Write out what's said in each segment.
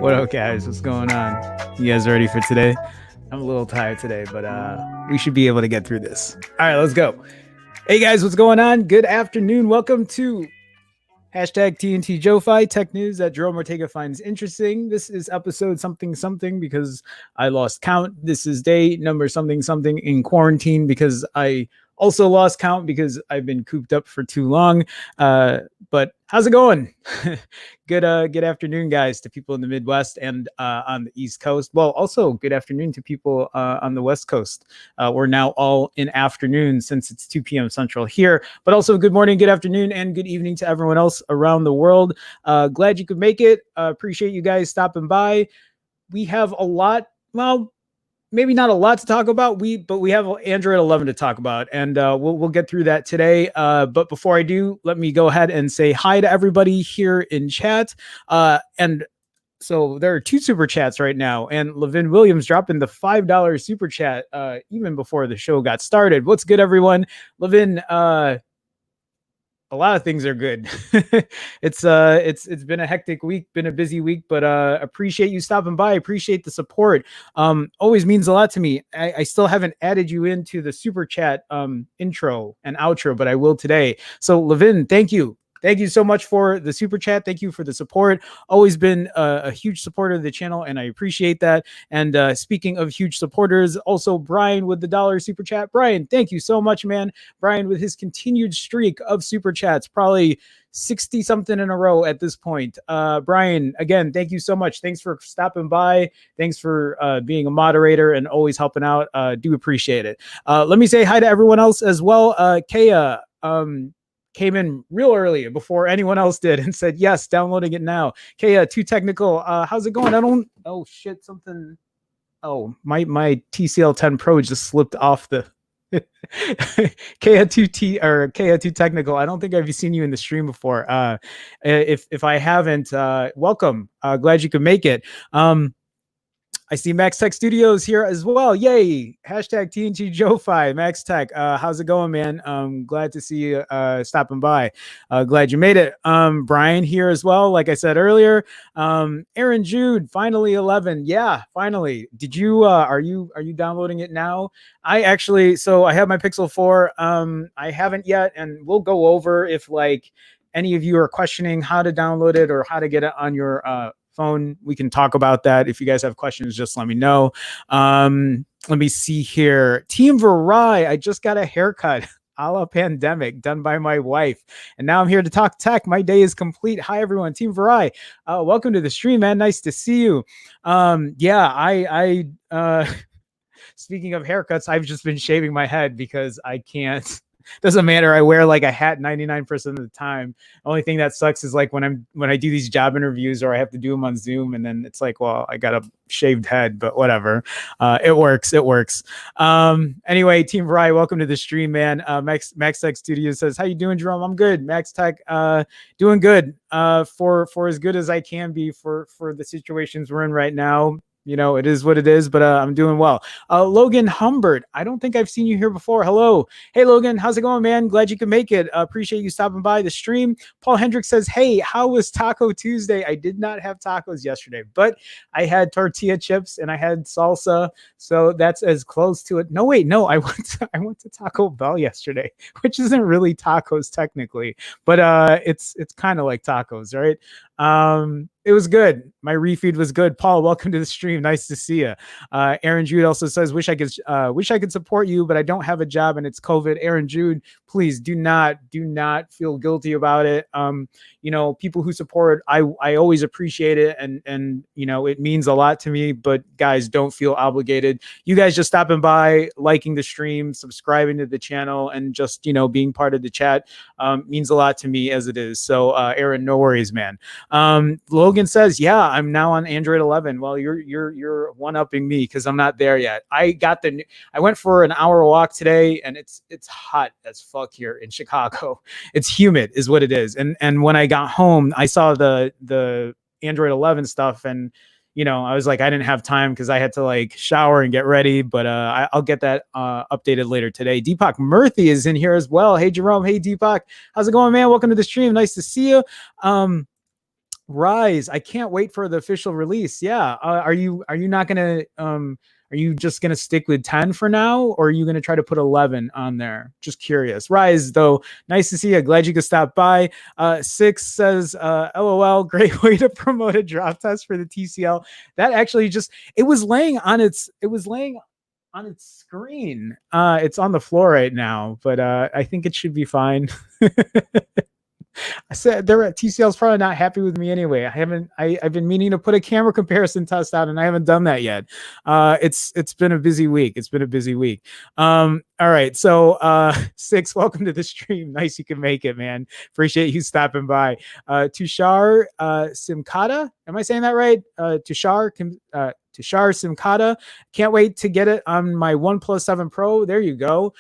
What up, guys? What's going on? You guys ready for today? I'm a little tired today, but we should be able to get through this. All right, let's go. Hey, guys, what's going on? Good afternoon. Welcome to hashtag TNT JoeFi, tech news that Jerome Ortega finds interesting. This is episode something because I lost count. This is day number something in quarantine because I also lost count because I've been cooped up for too long. But how's it going? Good afternoon, guys, to people in the Midwest and on the East Coast. Well, also good afternoon to people on the West Coast. We're now all in afternoon since it's 2 p.m. Central here, but also good morning, good afternoon, and good evening to everyone else around the world. Glad you could make it. Appreciate you guys stopping by. We have a lot, well, maybe not a lot to talk about, but we have Android 11 to talk about, and we'll get through that today. But before I do, let me go ahead and say hi to everybody here in chat. And so there are 2 super chats right now, and Levin Williams dropping the $5 super chat even before the show got started. What's good, everyone? Levin, a lot of things are good. It's been a hectic week, been a busy week, but appreciate you stopping by. Appreciate the support. Always means a lot to me. I still haven't added you into the super chat intro and outro, but I will today. So Levin, thank you. Thank you so much for the super chat. Thank you for the support. Always been a huge supporter of the channel, and I appreciate that. And speaking of huge supporters, also Brian with the $1 super chat. Brian, thank you so much, man. Brian with his continued streak of super chats, probably 60 something in a row at this point. Brian, again, thank you so much. Thanks for stopping by. Thanks for being a moderator and always helping out. Do appreciate it. Let me say hi to everyone else as well. Kaya, came in real early before anyone else did and said, yes, downloading it now. Kaya, too technical. How's it going? Oh shit, something. Oh, my TCL 10 Pro just slipped off the Kaya2T or Kaya2 technical. I don't think I've seen you in the stream before. If I haven't, welcome. Glad you could make it. I see Max Tech Studios here as well. Yay! Hashtag TNT Joe5. Max Tech, how's it going, man? Glad to see you stopping by. Glad you made it. Brian here as well. Like I said earlier, Aaron Jude, finally 11. Yeah, finally. Did you? Are you downloading it now? So I have my Pixel 4. I haven't yet, and we'll go over if like any of you are questioning how to download it or how to get it on your phone. We can talk about that. If you guys have questions, just let me know. Let me see here. Team Varai, I just got a haircut. A la pandemic, done by my wife, and now I'm here to talk tech. My day is complete. Hi everyone, Team Varai, welcome to the stream, man. Nice to see you. Yeah, I speaking of haircuts, I've just been shaving my head because I can't. Doesn't matter. I wear like a hat 99% of the time. Only thing that sucks is like when I do these job interviews or I have to do them on Zoom, and then it's like, well, I got a shaved head, but whatever. It works. It works. Anyway, Team Varai, welcome to the stream, man. Max Tech Studios says, "How you doing, Jerome?" I'm good. Max Tech, doing good. For as good as I can be for the situations we're in right now. You know, it is what it is, but I'm doing well. Logan Humbert, I don't think I've seen you here before. Hello. Hey, Logan, how's it going, man? Glad you can make it. Appreciate you stopping by the stream. Paul Hendricks says, hey, how was Taco Tuesday? I did not have tacos yesterday, but I had tortilla chips and I had salsa, so that's as close to it. No, wait, no, I went to Taco Bell yesterday, which isn't really tacos technically, but it's kind of like tacos, right? It was good. My refeed was good. Paul, welcome to the stream. Nice to see you. Aaron Jude also says, wish I could support you, but I don't have a job and it's COVID. Aaron Jude, please do not feel guilty about it. You know, people who support, I always appreciate it. And, you know, it means a lot to me, but guys, don't feel obligated. You guys just stopping by, liking the stream, subscribing to the channel, and just, you know, being part of the chat, means a lot to me as it is. So, Aaron, no worries, man. Logan says, yeah, I'm now on Android 11. Well, you're one-upping me because I'm not there yet. I went for an hour walk today, and it's hot as fuck here in Chicago. It's humid is what it is. And when I got home, I saw the Android 11 stuff, and you know, I was like, I didn't have time because I had to like shower and get ready, but I'll get that updated later today. Deepak Murthy is in here as well. Hey, Jerome. Hey, Deepak. How's it going, man? Welcome to the stream. Nice to see you. Rise, I can't wait for the official release. Yeah. Are you not gonna are you just gonna stick with 10 for now, or are you gonna try to put 11 on there? Just curious. Rise, though, nice to see you. Glad you could stop by. 6 says, LOL, great way to promote a drop test for the TCL. That actually just it was laying on its screen. It's on the floor right now, but I think it should be fine. I said TCL's probably not happy with me anyway. I've been meaning to put a camera comparison test out, and I haven't done that yet. It's been a busy week. All right. So 6, welcome to the stream. Nice you can make it, man. Appreciate you stopping by. Tushar Simkata. Am I saying that right? Tushar Simkata. Can't wait to get it on my OnePlus 7 Pro. There you go.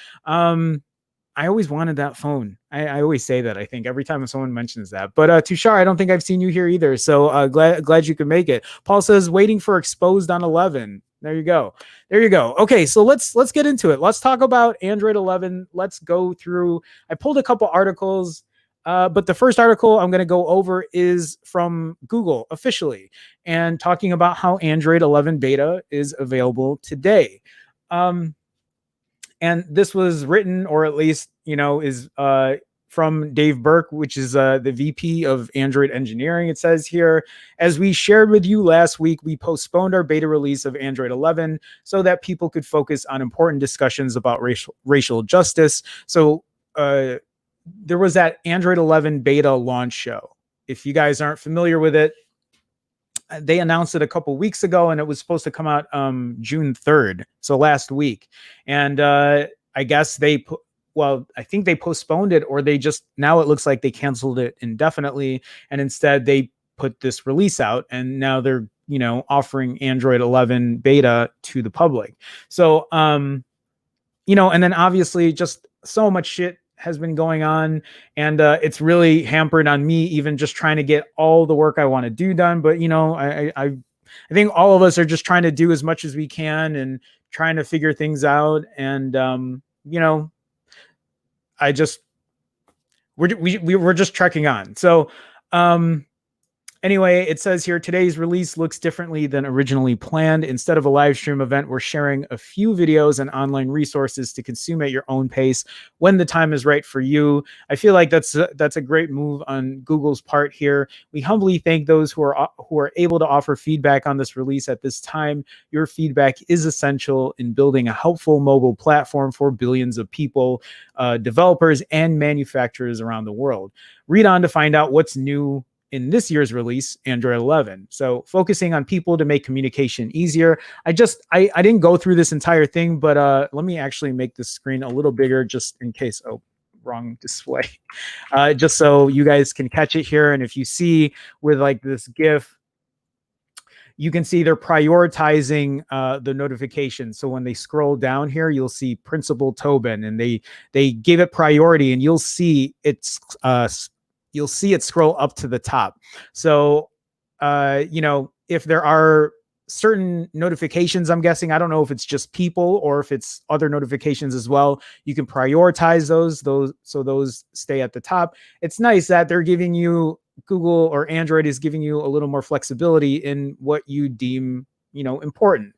I always wanted that phone. I always say that, I think, every time someone mentions that. But Tushar, I don't think I've seen you here either. So glad you could make it. Paul says, waiting for exposed on 11. There you go. Okay, so let's get into it. Let's talk about Android 11. Let's go through. I pulled a couple articles, but the first article I'm going to go over is from Google officially, and talking about how Android 11 beta is available today. And this was written, or at least, you know, is from Dave Burke, which is the VP of Android engineering. It says here, as we shared with you last week, we postponed our beta release of Android 11 so that people could focus on important discussions about racial justice. So there was that Android 11 beta launch show. If you guys aren't familiar with it, they announced it a couple weeks ago, and it was supposed to come out June 3rd, so last week. And I guess I think they postponed it, or they just, now it looks like they canceled it indefinitely, and instead they put this release out, and now they're, you know, offering Android 11 beta to the public. So you know, and then obviously just so much shit has been going on, and it's really hampered on me even just trying to get all the work I want to do done. But you know, I think all of us are just trying to do as much as we can and trying to figure things out. And, you know, I just, we're just trekking on. So, anyway, it says here, today's release looks differently than originally planned. Instead of a live stream event, we're sharing a few videos and online resources to consume at your own pace when the time is right for you. I feel like that's a great move on Google's part here. We humbly thank those who are able to offer feedback on this release at this time. Your feedback is essential in building a helpful mobile platform for billions of people, developers, and manufacturers around the world. Read on to find out what's new in this year's release, Android 11. So focusing on people to make communication easier. I didn't go through this entire thing, but let me actually make the screen a little bigger just in case. Oh, wrong display. Just so you guys can catch it here. And if you see with like this GIF, you can see they're prioritizing the notifications. So when they scroll down here, you'll see Principal Tobin, and they give it priority, and you'll see it scroll up to the top. So, you know, if there are certain notifications, I'm guessing, I don't know if it's just people or if it's other notifications as well, you can prioritize those so those stay at the top. It's nice that they're giving you, Google or Android is giving you a little more flexibility in what you deem, you know, important.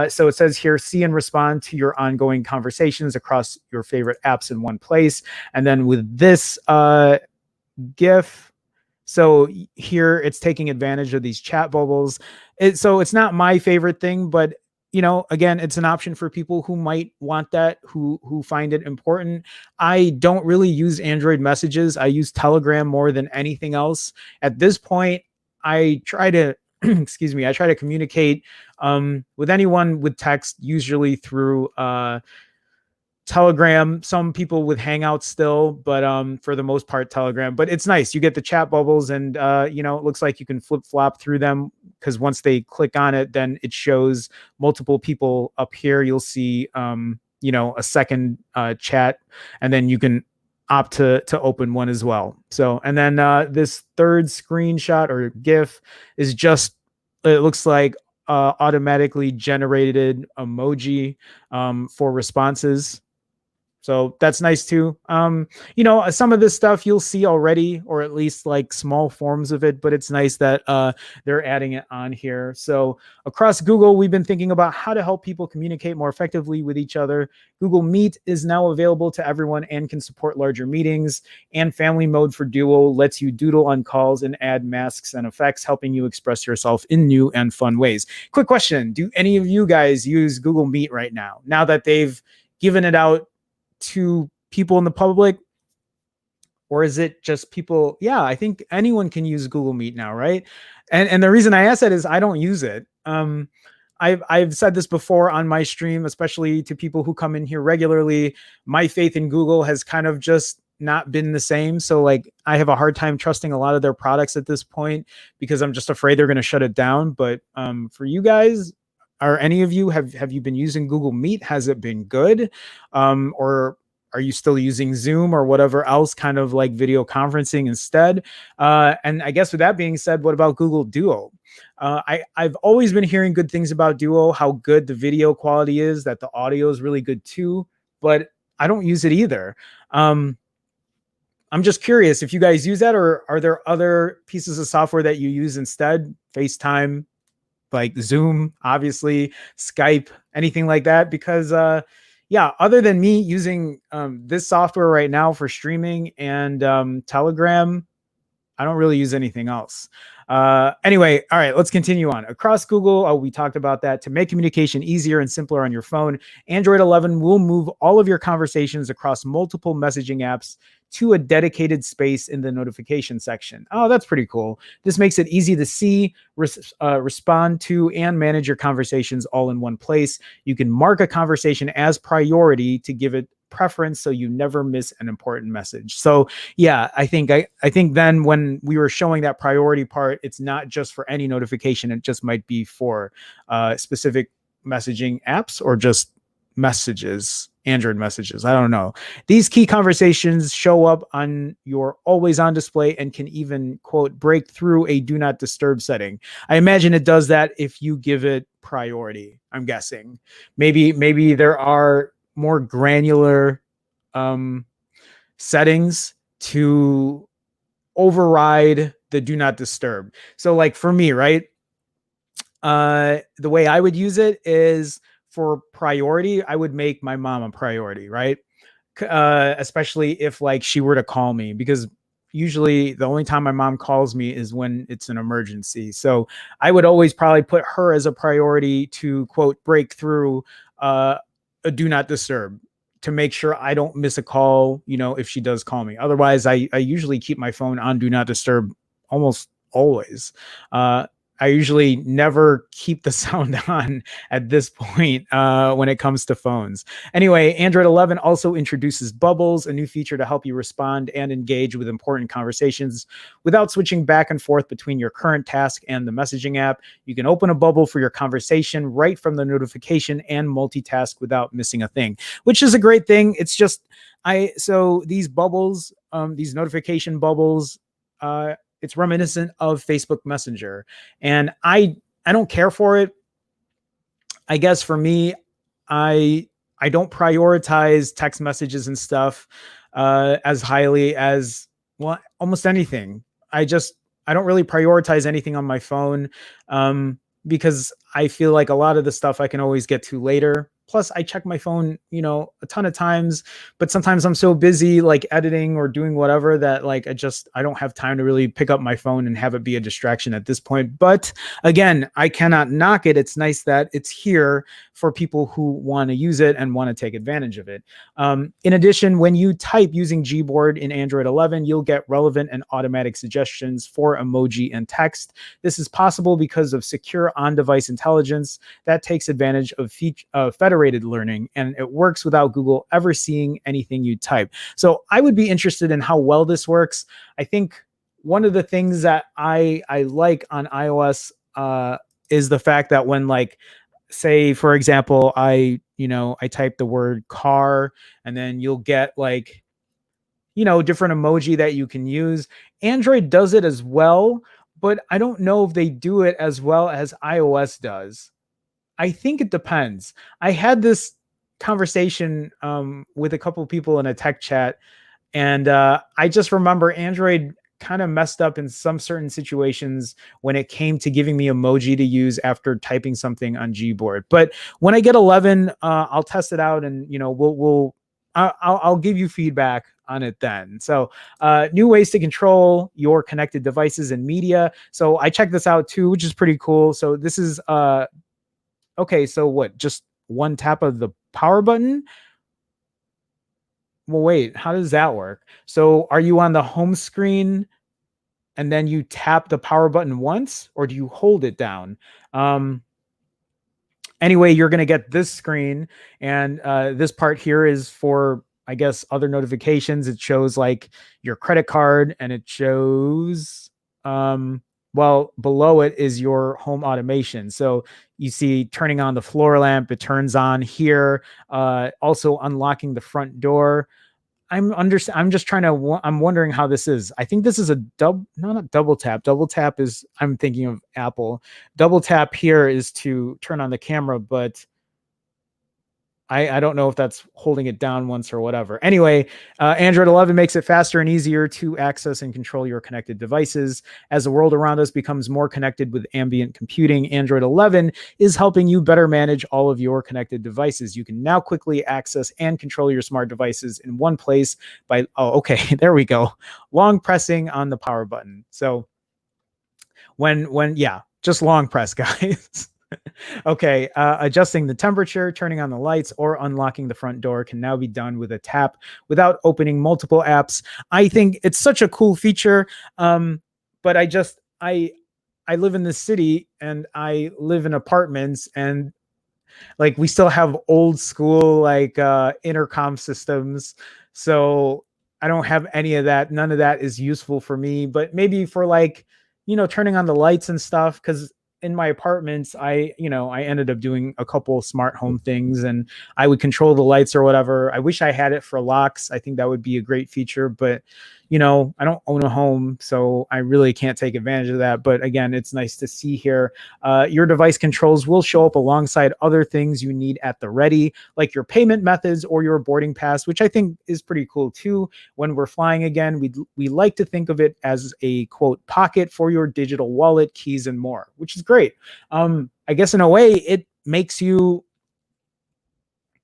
So it says here, see and respond to your ongoing conversations across your favorite apps in one place. And then with this GIF, so here it's taking advantage of these chat bubbles. So it's not my favorite thing, but you know, again, it's an option for people who might want that, who find it important. I don't really use Android messages. I use Telegram more than anything else. At this point, I try to excuse me, I try to communicate with anyone with text, usually through Telegram. Some people with Hangouts still, but for the most part, Telegram. But it's nice. You get the chat bubbles, and you know, it looks like you can flip flop through them, because once they click on it, then it shows multiple people up here. You'll see you know, a second chat, and then you can opt to open one as well. So, and then this third screenshot or GIF is just, it looks like automatically generated emoji for responses. So that's nice too. You know, some of this stuff you'll see already, or at least like small forms of it, but it's nice that they're adding it on here. So across Google, we've been thinking about how to help people communicate more effectively with each other. Google Meet is now available to everyone and can support larger meetings, and Family Mode for Duo lets you doodle on calls and add masks and effects, helping you express yourself in new and fun ways. Quick question. Do any of you guys use Google Meet right now that they've given it out to people in the public? Or is it just people? Yeah, I think anyone can use Google Meet now, right? And the reason I ask that is I don't use it. I've said this before on my stream, especially to people who come in here regularly. My faith in Google has kind of just not been the same. So like, I have a hard time trusting a lot of their products at this point, because I'm just afraid they're going to shut it down. But for you guys, are any of you, have you been using Google Meet? Has it been good? Or are you still using Zoom or whatever else kind of like video conferencing instead? And I guess with that being said, what about Google Duo? I've always been hearing good things about Duo, how good the video quality is, that the audio is really good too, but I don't use it either. I'm just curious if you guys use that, or are there other pieces of software that you use instead? FaceTime, like Zoom, obviously, Skype, anything like that? Because yeah, other than me using this software right now for streaming and Telegram, I don't really use anything else. Anyway, all right, let's continue on. Across Google, we talked about that. To make communication easier and simpler on your phone, Android 11 will move all of your conversations across multiple messaging apps to a dedicated space in the notification section. Oh, that's pretty cool. This makes it easy to see, respond to, and manage your conversations all in one place. You can mark a conversation as priority to give it preference, so you never miss an important message. So yeah, I think then when we were showing that priority part, it's not just for any notification. It just might be for specific messaging apps, or just messages, Android messages. I don't know. These key conversations show up on your always on display and can even, quote, break through a do not disturb setting. I imagine it does that if you give it priority, I'm guessing. Maybe there are more granular settings to override the do not disturb. So like for me, right? The way I would use it is for priority, I would make my mom a priority, right? Especially if like she were to call me, because usually the only time my mom calls me is when it's an emergency. So I would always probably put her as a priority to, quote, break through a do not disturb, to make sure I don't miss a call, if she does call me. Otherwise, I usually keep my phone on do not disturb almost always. I usually never keep the sound on at this point when it comes to phones. Anyway, Android 11 also introduces Bubbles, a new feature to help you respond and engage with important conversations without switching back and forth between your current task and the messaging app. You can open a bubble for your conversation right from the notification and multitask without missing a thing, which is a great thing. It's just, so these bubbles, these notification bubbles, it's reminiscent of Facebook Messenger, and I don't care for it. I guess for me, I don't prioritize text messages and stuff as highly as, well, almost anything. I don't really prioritize anything on my phone because I feel like a lot of the stuff I can always get to later. Plus, I check my phone, a ton of times, but sometimes I'm so busy like editing or doing whatever that like I don't have time to really pick up my phone and have it be a distraction at this point. But again, I cannot knock it. It's nice that it's here for people who want to use it and want to take advantage of it. In addition, when you type using Gboard in Android 11, you'll get relevant and automatic suggestions for emoji and text. This is possible because of secure on-device intelligence that takes advantage of federated learning, and it works without Google ever seeing anything you type. So I would be interested in how well this works. I think one of the things that I like on iOS is the fact that when, like, say for example, I type the word car, and then you'll get like, different emoji that you can use. Android does it as well, but I don't know if they do it as well as iOS does. I think it depends. I had this conversation with a couple of people in a tech chat, and I just remember Android kind of messed up in some certain situations when it came to giving me emoji to use after typing something on Gboard. But when I get 11, I'll test it out, and I'll give you feedback on it then. So new ways to control your connected devices and media. So I checked this out too, which is pretty cool. So this is okay, so what? Just one tap of the power button? Well, wait, how does that work? So are you on the home screen and then you tap the power button once, or do you hold it down? Anyway, you're going to get this screen, and this part here is for, I guess, other notifications. It shows like your credit card, and it shows, well, below it is your home automation. So you see turning on the floor lamp, it turns on here, also unlocking the front door. I'm wondering how this is. I think this is a not double tap. Double tap is, I'm thinking of Apple. Double tap here is to turn on the camera, but I don't know if that's holding it down once or whatever. Anyway, Android 11 makes it faster and easier to access and control your connected devices. As the world around us becomes more connected with ambient computing, Android 11 is helping you better manage all of your connected devices. You can now quickly access and control your smart devices in one place by, there we go, long pressing on the power button. So just long press, guys. Okay, adjusting the temperature, turning on the lights, or unlocking the front door can now be done with a tap without opening multiple apps. I think it's such a cool feature, but I live in the city, and I live in apartments, and like we still have old school like intercom systems, so I don't have any of that. None of that is useful for me, but maybe for like, turning on the lights and stuff, because in my apartments, I ended up doing a couple smart home things, and I would control the lights or whatever. I wish I had it for locks. I think that would be a great feature, but I don't own a home, so I really can't take advantage of that. But again, it's nice to see here. Your device controls will show up alongside other things you need at the ready, like your payment methods or your boarding pass, which I think is pretty cool too. When we're flying again, we like to think of it as a quote pocket for your digital wallet, keys, and more, which is great. I guess in a way, it makes you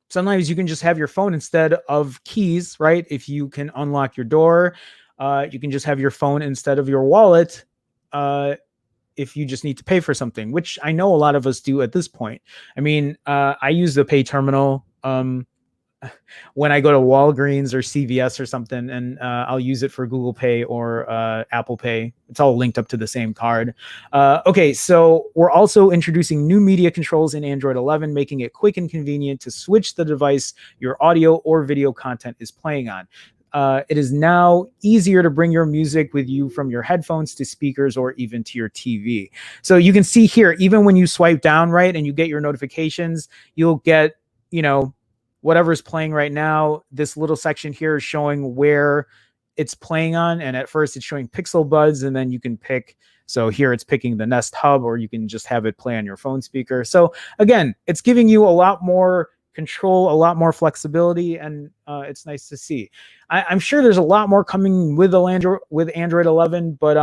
sometimes you can just have your phone instead of keys, right? If you can unlock your door, you can just have your phone instead of your wallet. If you just need to pay for something, which I know a lot of us do at this point. I mean, I use the pay terminal when I go to Walgreens or CVS or something, and I'll use it for Google Pay or Apple Pay. It's all linked up to the same card. Okay, so we're also introducing new media controls in Android 11, making it quick and convenient to switch the device your audio or video content is playing on. It is now easier to bring your music with you from your headphones to speakers or even to your TV. So you can see here, even when you swipe down, right, and you get your notifications, you'll get, whatever's playing right now. This little section here is showing where it's playing on. And at first it's showing Pixel Buds, and then you can pick. So here it's picking the Nest Hub, or you can just have it play on your phone speaker. So again, it's giving you a lot more control, a lot more flexibility, and it's nice to see. I'm sure there's a lot more coming with Android 11, but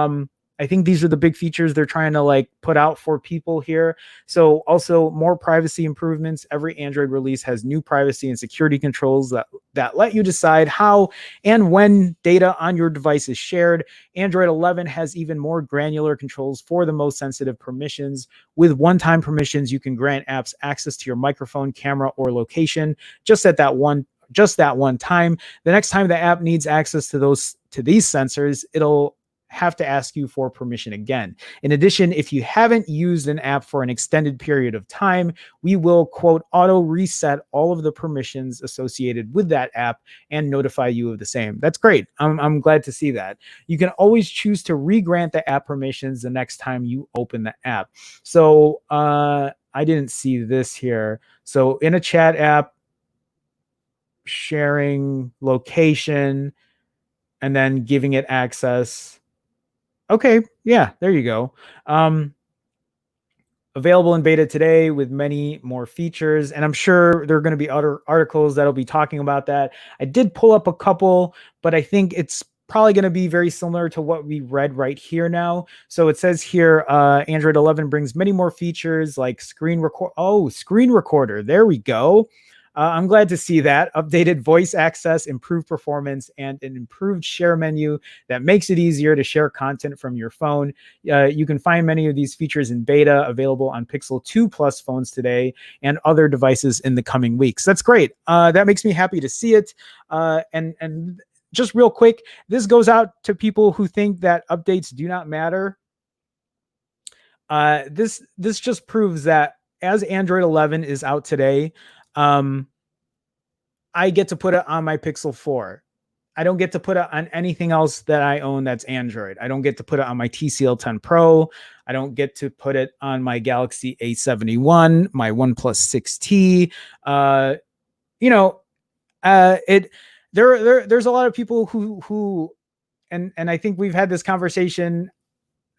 I think these are the big features they're trying to put out for people here. So also more privacy improvements. Every Android release has new privacy and security controls that let you decide how and when data on your device is shared. Android 11 has even more granular controls for the most sensitive permissions. With one-time permissions, you can grant apps access to your microphone, camera, or location just that one time. The next time the app needs access to these sensors, it'll have to ask you for permission again. In addition, if you haven't used an app for an extended period of time, we will, quote, auto reset all of the permissions associated with that app and notify you of the same. That's great. I'm glad to see that. You can always choose to re-grant the app permissions the next time you open the app. So I didn't see this here. So in a chat app, sharing location, and then giving it access. Okay, yeah, there you go. Available in beta today with many more features, and I'm sure there are going to be other articles that'll be talking about that. I did pull up a couple, but I think it's probably going to be very similar to what we read right here now. So it says here, Android 11 brings many more features like screen recorder. There we go. I'm glad to see that. Updated voice access, improved performance, and an improved share menu that makes it easier to share content from your phone. You can find many of these features in beta, available on Pixel 2 Plus phones today and other devices in the coming weeks. That's great. That makes me happy to see it. And just real quick, this goes out to people who think that updates do not matter. This just proves that as Android 11 is out today, I get to put it on my Pixel 4. I don't get to put it on anything else that I own that's Android. I don't get to put it on my TCL 10 Pro. I don't get to put it on my Galaxy A71, my OnePlus 6T. There's a lot of people who and I think we've had this conversation.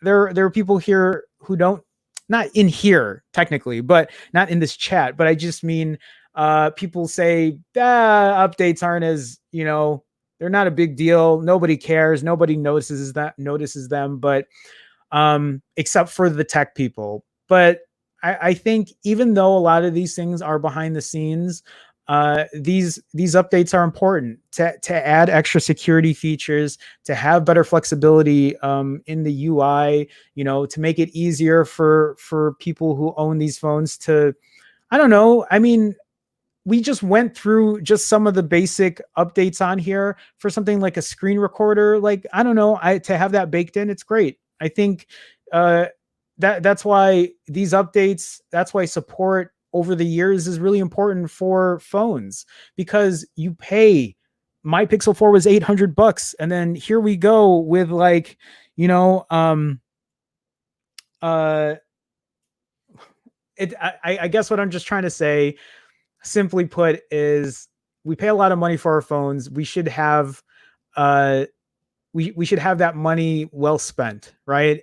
There are people here who don't, not in here technically, but not in this chat, but I just mean people say updates aren't as, they're not a big deal. Nobody cares. Nobody notices them, but except for the tech people. But I think even though a lot of these things are behind the scenes, these updates are important to add extra security features, to have better flexibility in the UI, to make it easier for people who own these phones to, I don't know. I mean, we just went through just some of the basic updates on here for something like a screen recorder. I don't know, to have that baked in, it's great. I think that's why these updates, that's why support over the years is really important for phones, because you pay. My Pixel 4 was $800, and then here we go with I guess what I'm just trying to say, simply put, is we pay a lot of money for our phones. We should have uh we should have that money well spent, right?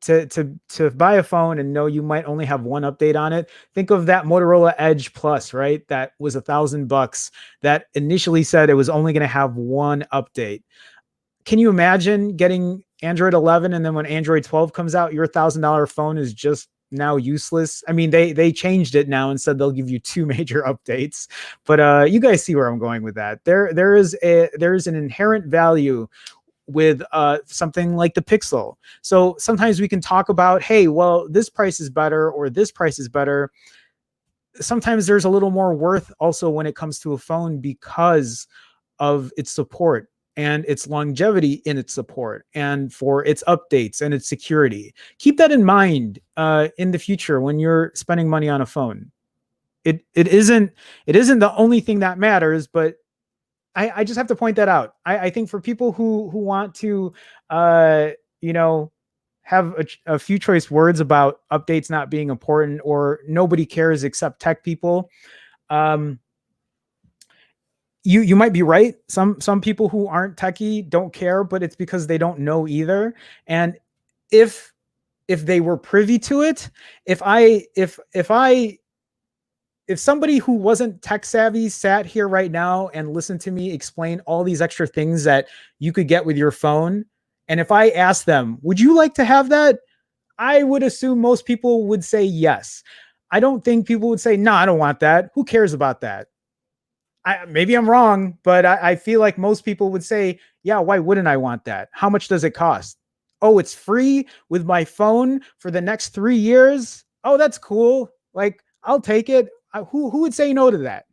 To buy a phone and know you might only have one update on it. Think of that Motorola Edge Plus, right? That was $1,000 that initially said it was only going to have one update. Can you imagine getting Android 11 and then when Android 12 comes out, your $1,000 phone is just now useless? I mean, they changed it now and said they'll give you two major updates, but you guys see where I'm going with that. There is an inherent value with something like the Pixel. So sometimes we can talk about, hey, well, this price is better or this price is better. Sometimes there's a little more worth also when it comes to a phone because of its support and its longevity in its support and for its updates and its security. Keep that in mind in the future when you're spending money on a phone. It isn't the only thing that matters, but I just have to point that out. I think for people who want to, you know, have a few choice words about updates not being important or nobody cares except tech people, you might be right. Some people who aren't techie don't care, but it's because they don't know either. And if they were privy to it, if somebody who wasn't tech savvy sat here right now and listened to me explain all these extra things that you could get with your phone, and if I asked them, would you like to have that? I would assume most people would say yes. I don't think people would say, no, I don't want that. Who cares about that? Maybe I'm wrong, but I feel like most people would say, yeah, why wouldn't I want that? How much does it cost? Oh, it's free with my phone for the next 3 years. Oh, that's cool. Like, I'll take it. Who would say no to that?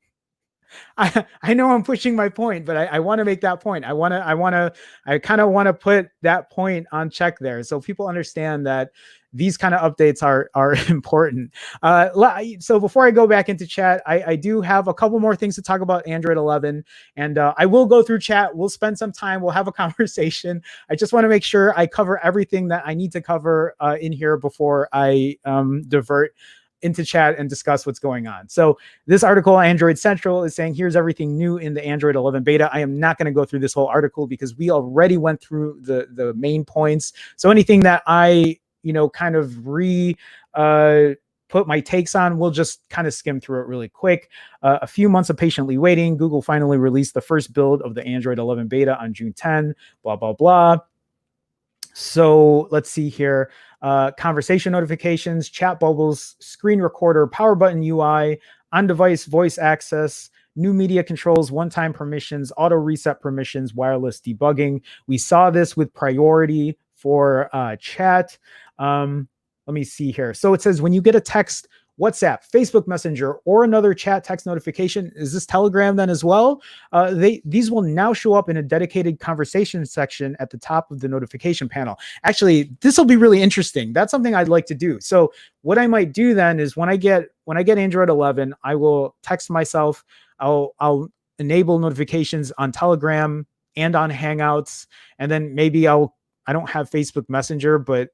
I know I'm pushing my point, but I want to make that point. I kind of want to put that point on check there so people understand that these kind of updates are important. So before I go back into chat, I do have a couple more things to talk about Android 11, and I will go through chat. We'll spend some time. We'll have a conversation. I just want to make sure I cover everything that I need to cover in here before I divert into chat and discuss what's going on. So this article, Android Central, is saying here's everything new in the Android 11 beta. I am not going to go through this whole article because we already went through the main points. So anything that I, kind of put my takes on, we'll just kind of skim through it really quick. A few months of patiently waiting, Google finally released the first build of the Android 11 beta on June 10, blah, blah, blah. So let's see here. Conversation notifications, chat bubbles, screen recorder, power button UI, on-device voice access, new media controls, one-time permissions, auto reset permissions, wireless debugging. We saw this with priority for chat. Let me see here. So it says when you get a text, WhatsApp, Facebook Messenger, or another chat text notification, is this Telegram then as well? These will now show up in a dedicated conversation section at the top of the notification panel. Actually, this will be really interesting. That's something I'd like to do. So what I might do then is when I get Android 11, I will text myself. I'll enable notifications on Telegram and on Hangouts, and then maybe I don't have Facebook Messenger, but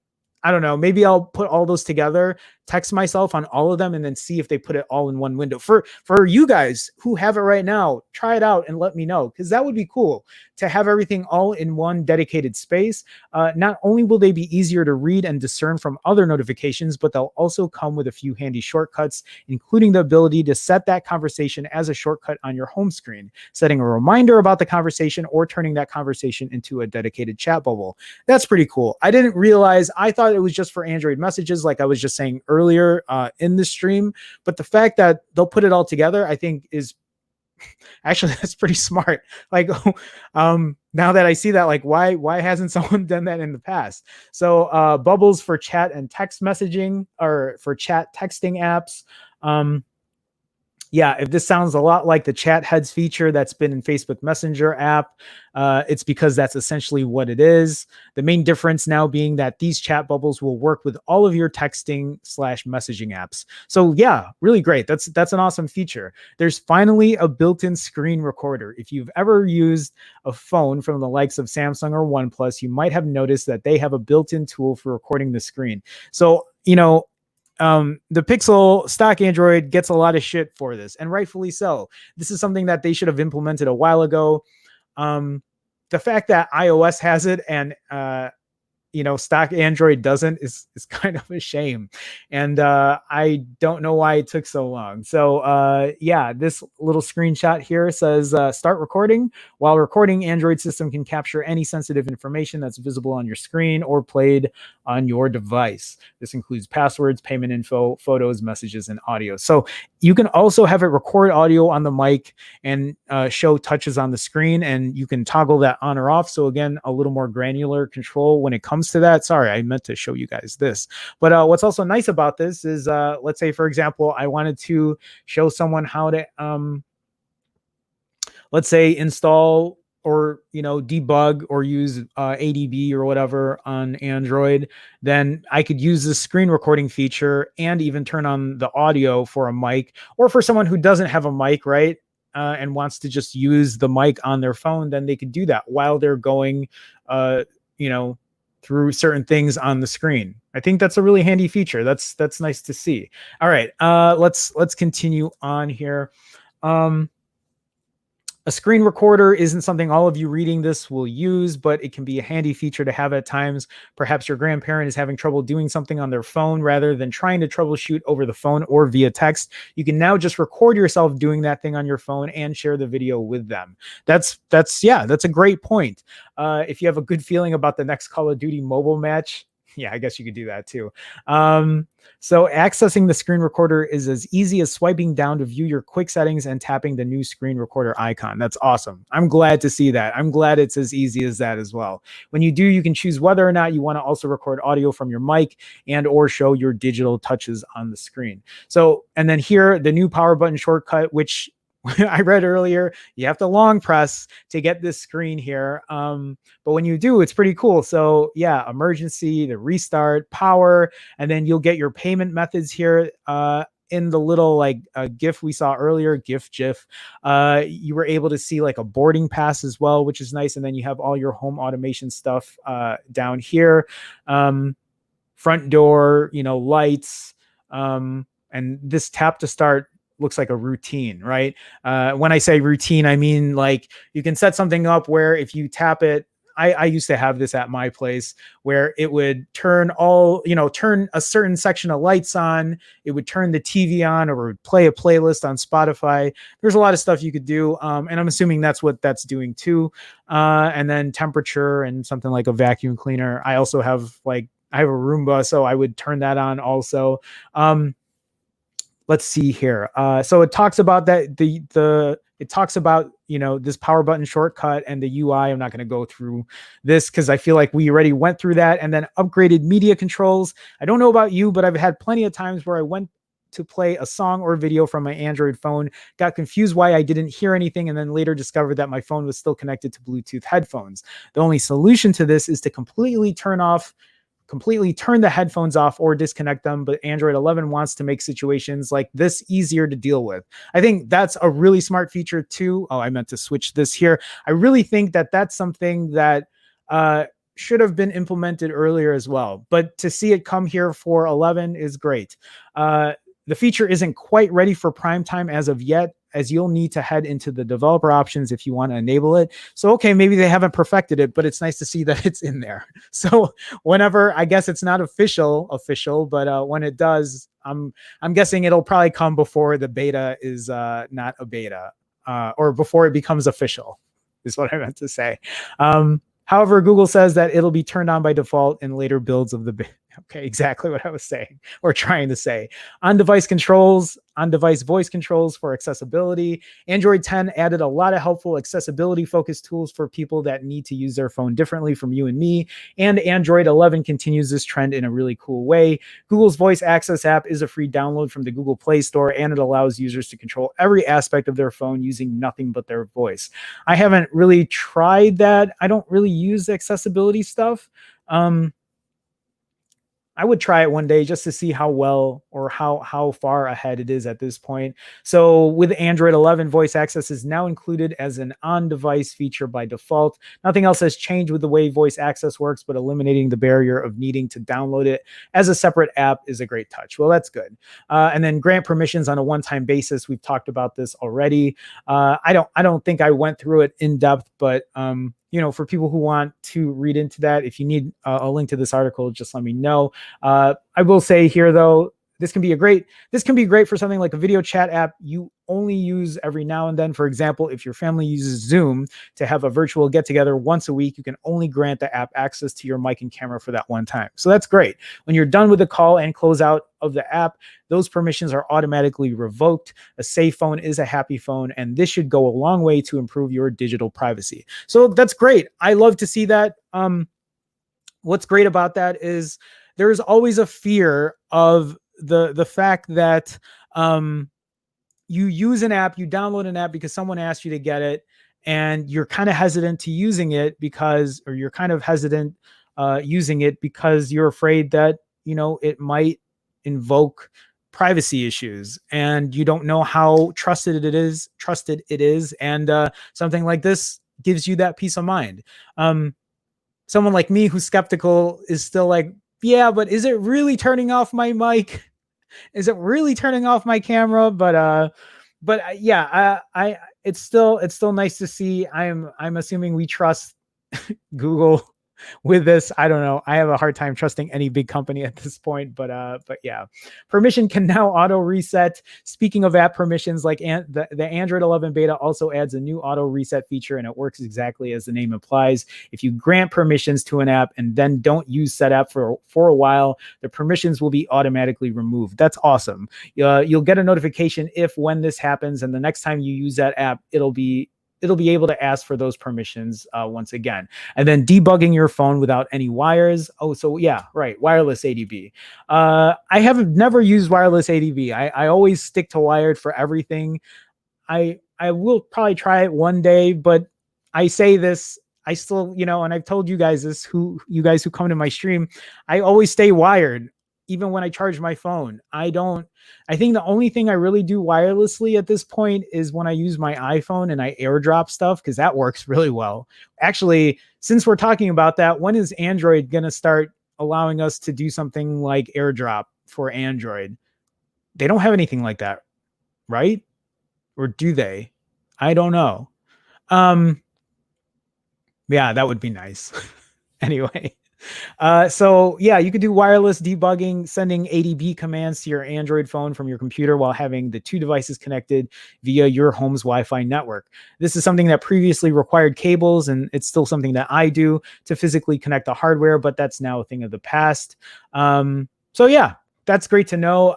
I don't know, maybe I'll put all those together, text myself on all of them, and then see if they put it all in one window. For you guys who have it right now, try it out and let me know, because that would be cool to have everything all in one dedicated space. Not only will they be easier to read and discern from other notifications, but they'll also come with a few handy shortcuts, including the ability to set that conversation as a shortcut on your home screen, setting a reminder about the conversation or turning that conversation into a dedicated chat bubble. That's pretty cool. I didn't realize, I thought it was just for Android messages, like I was just saying earlier in the stream, but the fact that they'll put it all together, I think is actually, that's pretty smart. Like, now that I see that, like, why hasn't someone done that in the past? So bubbles for chat and text messaging, or for chat texting apps. Yeah, if this sounds a lot like the chat heads feature that's been in Facebook Messenger app, it's because that's essentially what it is. The main difference now being that these chat bubbles will work with all of your texting/messaging apps. So yeah, really great. That's an awesome feature. There's finally a built-in screen recorder. If you've ever used a phone from the likes of Samsung or OnePlus, you might have noticed that they have a built-in tool for recording the screen. So, the Pixel stock Android gets a lot of shit for this, and rightfully so. This is something that they should have implemented a while ago. The fact that iOS has it and stock Android doesn't is kind of a shame. And I don't know why it took so long. So yeah, this little screenshot here says start recording. While recording, Android system can capture any sensitive information that's visible on your screen or played on your device. This includes passwords, payment info, photos, messages, and audio. So you can also have it record audio on the mic and show touches on the screen, and you can toggle that on or off. So again, a little more granular control when it comes to that. Sorry, I meant to show you guys this. But what's also nice about this is, let's say, for example, I wanted to show someone how to, let's say, install or debug or use ADB or whatever on Android. Then I could use the screen recording feature and even turn on the audio for a mic, or for someone who doesn't have a mic, right? And wants to just use the mic on their phone, then they could do that while they're going, through certain things on the screen. I think that's a really handy feature. That's nice to see. All right, let's continue on here. A screen recorder isn't something all of you reading this will use, but it can be a handy feature to have at times. Perhaps your grandparent is having trouble doing something on their phone rather than trying to troubleshoot over the phone or via text. You can now just record yourself doing that thing on your phone and share the video with them. That's a great point. If you have a good feeling about the next Call of Duty mobile match, yeah, I guess you could do that too. So accessing the screen recorder is as easy as swiping down to view your quick settings and tapping the new screen recorder icon. That's awesome. I'm glad to see that. I'm glad it's as easy as that as well. When you do, you can choose whether or not you want to also record audio from your mic and or show your digital touches on the screen. So, and then here, the new power button shortcut, which I read earlier, you have to long press to get this screen here. But when you do, it's pretty cool. So yeah, emergency, the restart, power, and then you'll get your payment methods here. In the little GIF we saw earlier, GIF, you were able to see like a boarding pass as well, which is nice. And then you have all your home automation stuff down here. Front door, lights, and this tap to start looks like a routine, right? When I say routine, I mean like you can set something up where if you tap it, I used to have this at my place where it would turn turn a certain section of lights on, it would turn the TV on, or it would play a playlist on Spotify. There's a lot of stuff you could do. And I'm assuming that's what that's doing too. And then temperature and something like a vacuum cleaner. I also have I have a Roomba, so I would turn that on also. Let's see here. So it talks about that it talks about this power button shortcut and the UI. I'm not going to go through this because I feel like we already went through that. And then upgraded media controls. I don't know about you, but I've had plenty of times where I went to play a song or video from my Android phone, got confused why I didn't hear anything, and then later discovered that my phone was still connected to Bluetooth headphones. The only solution to this is to completely turn the headphones off or disconnect them, but Android 11 wants to make situations like this easier to deal with. I think that's a really smart feature too. Oh, I meant to switch this here. I really think that that's something that should have been implemented earlier as well, but to see it come here for 11 is great. The feature isn't quite ready for prime time as of yet, as you'll need to head into the developer options if you want to enable it. So, okay, maybe they haven't perfected it, but it's nice to see that it's in there. So whenever, I guess it's not official, but when it does, I'm guessing it'll probably come before the beta is not a beta, or before it becomes official, is what I meant to say. However, Google says that it'll be turned on by default in later builds of the beta. Okay, exactly what I was saying or trying to say. On-device controls, on-device voice controls for accessibility. Android 10 added a lot of helpful accessibility-focused tools for people that need to use their phone differently from you and me. And Android 11 continues this trend in a really cool way. Google's Voice Access app is a free download from the Google Play Store, and it allows users to control every aspect of their phone using nothing but their voice. I haven't really tried that. I don't really use accessibility stuff. I would try it one day just to see how well or how far ahead it is at this point. So with Android 11, voice access is now included as an on-device feature by default. Nothing else has changed with the way voice access works, but eliminating the barrier of needing to download it as a separate app is a great touch. Well, that's good. And then grant permissions on a one-time basis. We've talked about this already. I don't think I went through it in depth, but for people who want to read into that, if you need a link to this article, just let me know. I will say here though, this can be great for something like a video chat app you only use every now and then. For example, if your family uses Zoom to have a virtual get together once a week, you can only grant the app access to your mic and camera for that one time. So that's great. When you're done with the call and close out of the app, those permissions are automatically revoked. A safe phone is a happy phone, and this should go a long way to improve your digital privacy. So that's great. I love to see that. What's great about that is there's always a fear of the fact that you use an app, you download an app because someone asked you to get it, and you're kind of hesitant to using it using it because you're afraid that it might invoke privacy issues, and you don't know how trusted it is, and something like this gives you that peace of mind. Someone like me who's skeptical is still like, yeah, but is it really turning off my mic? Is it really turning off my camera? But yeah, it's still nice to see. I'm assuming we trust Google with this. I don't know. I have a hard time trusting any big company at this point, but yeah, permission can now auto reset. Speaking of app permissions, like the Android 11 beta also adds a new auto reset feature, and it works exactly as the name implies. If you grant permissions to an app and then don't use said app for a while, the permissions will be automatically removed. That's awesome. You'll get a notification when this happens, and the next time you use that app, it'll be able to ask for those permissions once again. And then debugging your phone without any wires. Oh, so yeah, right. Wireless ADB. I have never used wireless ADB. I always stick to wired for everything. I will probably try it one day, but I say this, I still, and I've told you guys this, you guys who come to my stream, I always stay wired. Even when I charge my phone, I think the only thing I really do wirelessly at this point is when I use my iPhone and I airdrop stuff, because that works really well. Actually, since we're talking about that, when is Android going to start allowing us to do something like airdrop for Android? They don't have anything like that, right? Or do they? I don't know. Yeah, that would be nice. Anyway. So yeah, you could do wireless debugging, sending ADB commands to your Android phone from your computer while having the two devices connected via your home's Wi-Fi network. This is something that previously required cables, and it's still something that I do to physically connect the hardware, but that's now a thing of the past. So yeah, that's great to know.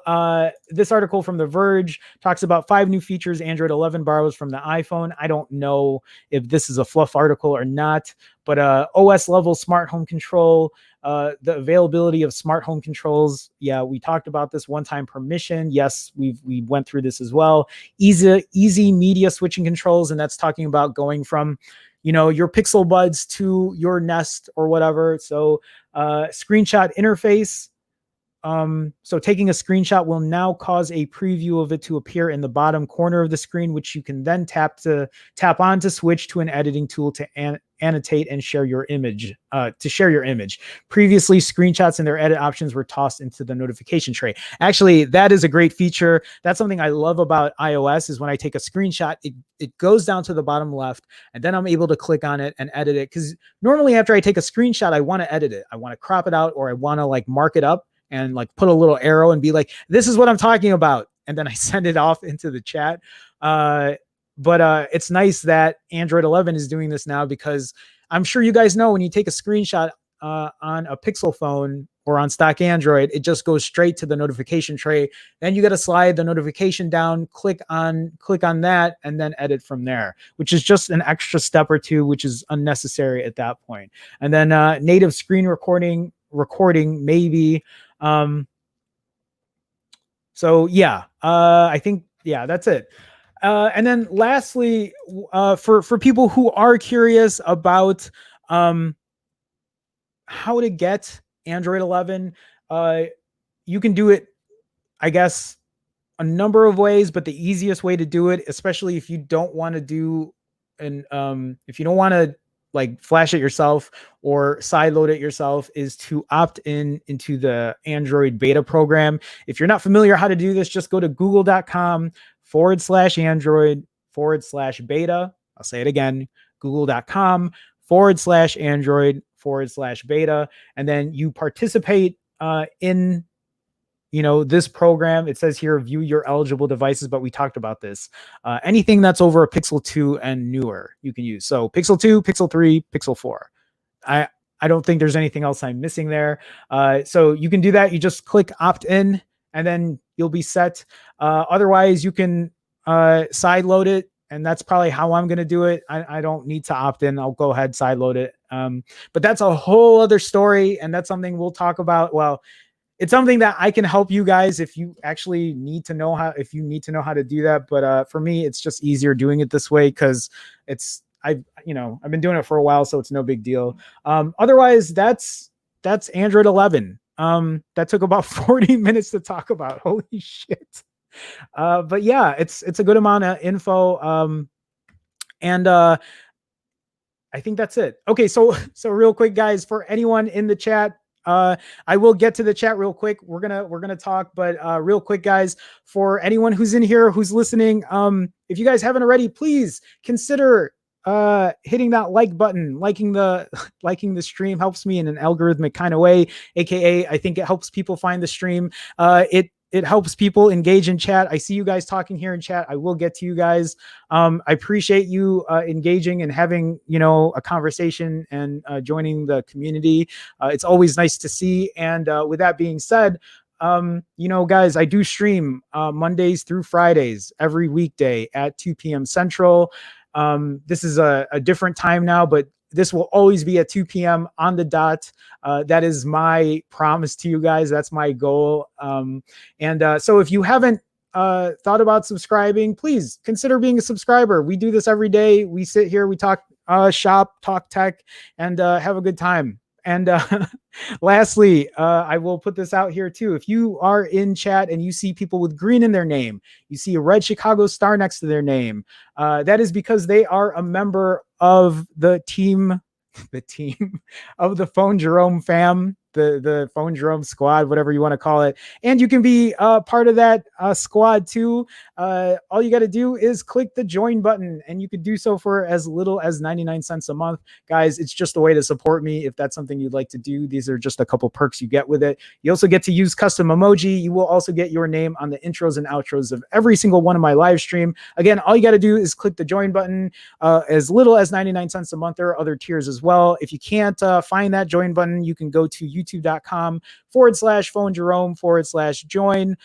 This article from The Verge talks about 5 new features Android 11 borrows from the iPhone. I don't know if this is a fluff article or not, but OS level smart home control, the availability of smart home controls. Yeah, we talked about this one-time permission. Yes, we went through this as well. Easy media switching controls, and that's talking about going from your Pixel Buds to your Nest or whatever. So screenshot interface. So taking a screenshot will now cause a preview of it to appear in the bottom corner of the screen, which you can then tap on to switch to an editing tool to annotate and share your image. Previously, screenshots and their edit options were tossed into the notification tray. Actually, that is a great feature. That's something I love about iOS, is when I take a screenshot, it goes down to the bottom left, and then I'm able to click on it and edit it. Because normally after I take a screenshot, I want to edit it. I want to crop it out, or I want to mark it up and put a little arrow and be like, this is what I'm talking about. And then I send it off into the chat. But it's nice that Android 11 is doing this now, because I'm sure you guys know when you take a screenshot on a Pixel phone or on stock Android, it just goes straight to the notification tray. Then you got to slide the notification down, click on that, and then edit from there, which is just an extra step or two, which is unnecessary at that point. And then native screen recording maybe. So yeah, I think, yeah, that's it. And then lastly, for people who are curious about how to get Android 11, you can do it, I guess, a number of ways, but the easiest way to do it, especially if you don't want to do if you don't want to like flash it yourself or sideload it yourself, is to opt into the Android beta program. If you're not familiar how to do this, just go to google.com/android/beta. I'll say it again, google.com/android/beta. And then you participate in this program. It says here, view your eligible devices, but we talked about this. Anything that's over a Pixel 2 and newer, you can use. So Pixel 2, Pixel 3, Pixel 4. I don't think there's anything else I'm missing there. So you can do that. You just click opt in and then you'll be set. Otherwise, you can sideload it. And that's probably how I'm going to do it. I don't need to opt in. I'll go ahead, sideload it. But that's a whole other story. And that's something we'll talk about. Well, it's something that I can help you guys if you actually need to know how to do that. But for me, it's just easier doing it this way because I've been doing it for a while, so it's no big deal. Otherwise, that's Android 11. That took about 40 minutes to talk about. Holy shit. But yeah, it's a good amount of info. And I think that's it. Okay, so real quick, guys, for anyone in the chat, I will get to the chat real quick. We're gonna talk, but real quick, guys, for anyone who's in here who's listening, if you guys haven't already, please consider hitting that like button. Liking the stream helps me in an algorithmic kind of way, aka I think it helps people find the stream. It helps people engage in chat. I see you guys talking here in chat. I will get to you guys. I appreciate you engaging and having, a conversation and joining the community. It's always nice to see. And with that being said, guys, I do stream Mondays through Fridays every weekday at 2 p.m. Central. This is a different time now, but this will always be at 2 p.m. on the dot. That is my promise to you guys. That's my goal. So if you haven't thought about subscribing, please consider being a subscriber. We do this every day. We sit here, we talk shop, talk tech, and have a good time. And lastly, I will put this out here too. If you are in chat and you see people with green in their name, you see a red Chicago star next to their name, that is because they are a member of the team of the Phone Jerome fam, the Phone Jerome squad, whatever you want to call it. And you can be part of that squad too. All you got to do is click the join button, and you could do so for as little as 99 cents a month. Guys, it's just a way to support me if that's something you'd like to do. These are just a couple perks you get with it. You also get to use custom emoji. You will also get your name on the intros and outros of every single one of my live stream. Again, all you got to do is click the join button, as little as 99 cents a month. There are other tiers as well. If you can't find that join button, you can go to youtube.com/Phone Jerome/join.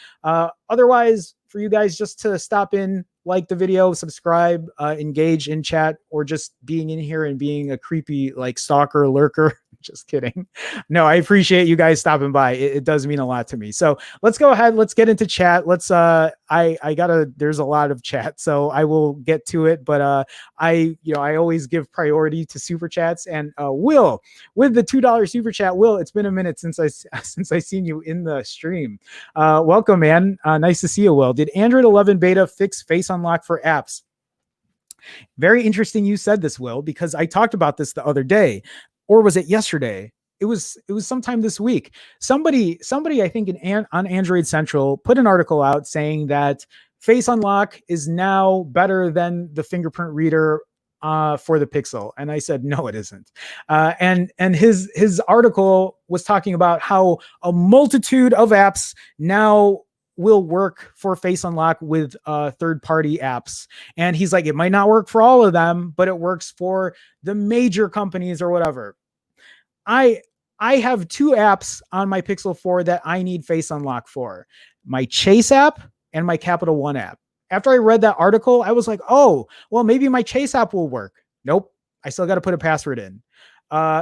Otherwise, for you guys just to stop in, like the video, subscribe, engage in chat, or just being in here and being a creepy like stalker lurker. Just kidding. No, I appreciate you guys stopping by. It does mean a lot to me. So let's go ahead. Let's get into chat. Let's there's a lot of chat, so I will get to it. But I always give priority to super chats. And Will, with the $2 super chat, Will, it's been a minute since I seen you in the stream. Welcome, man. Nice to see you, Will. Did Android 11 beta fix face unlock for apps? Very interesting you said this, Will, because I talked about this the other day. Or was it yesterday? It was sometime this week. Somebody I think on Android Central put an article out saying that face unlock is now better than the fingerprint reader for the Pixel. And I said, no, it isn't. And his article was talking about how a multitude of apps now will work for face unlock with third-party apps. And he's like, it might not work for all of them, but it works for the major companies or whatever. I have two apps on my Pixel 4 that I need face unlock for: my Chase app and my Capital One app. After I read that article, I was like, oh, well, maybe my Chase app will work. Nope. I still got to put a password in.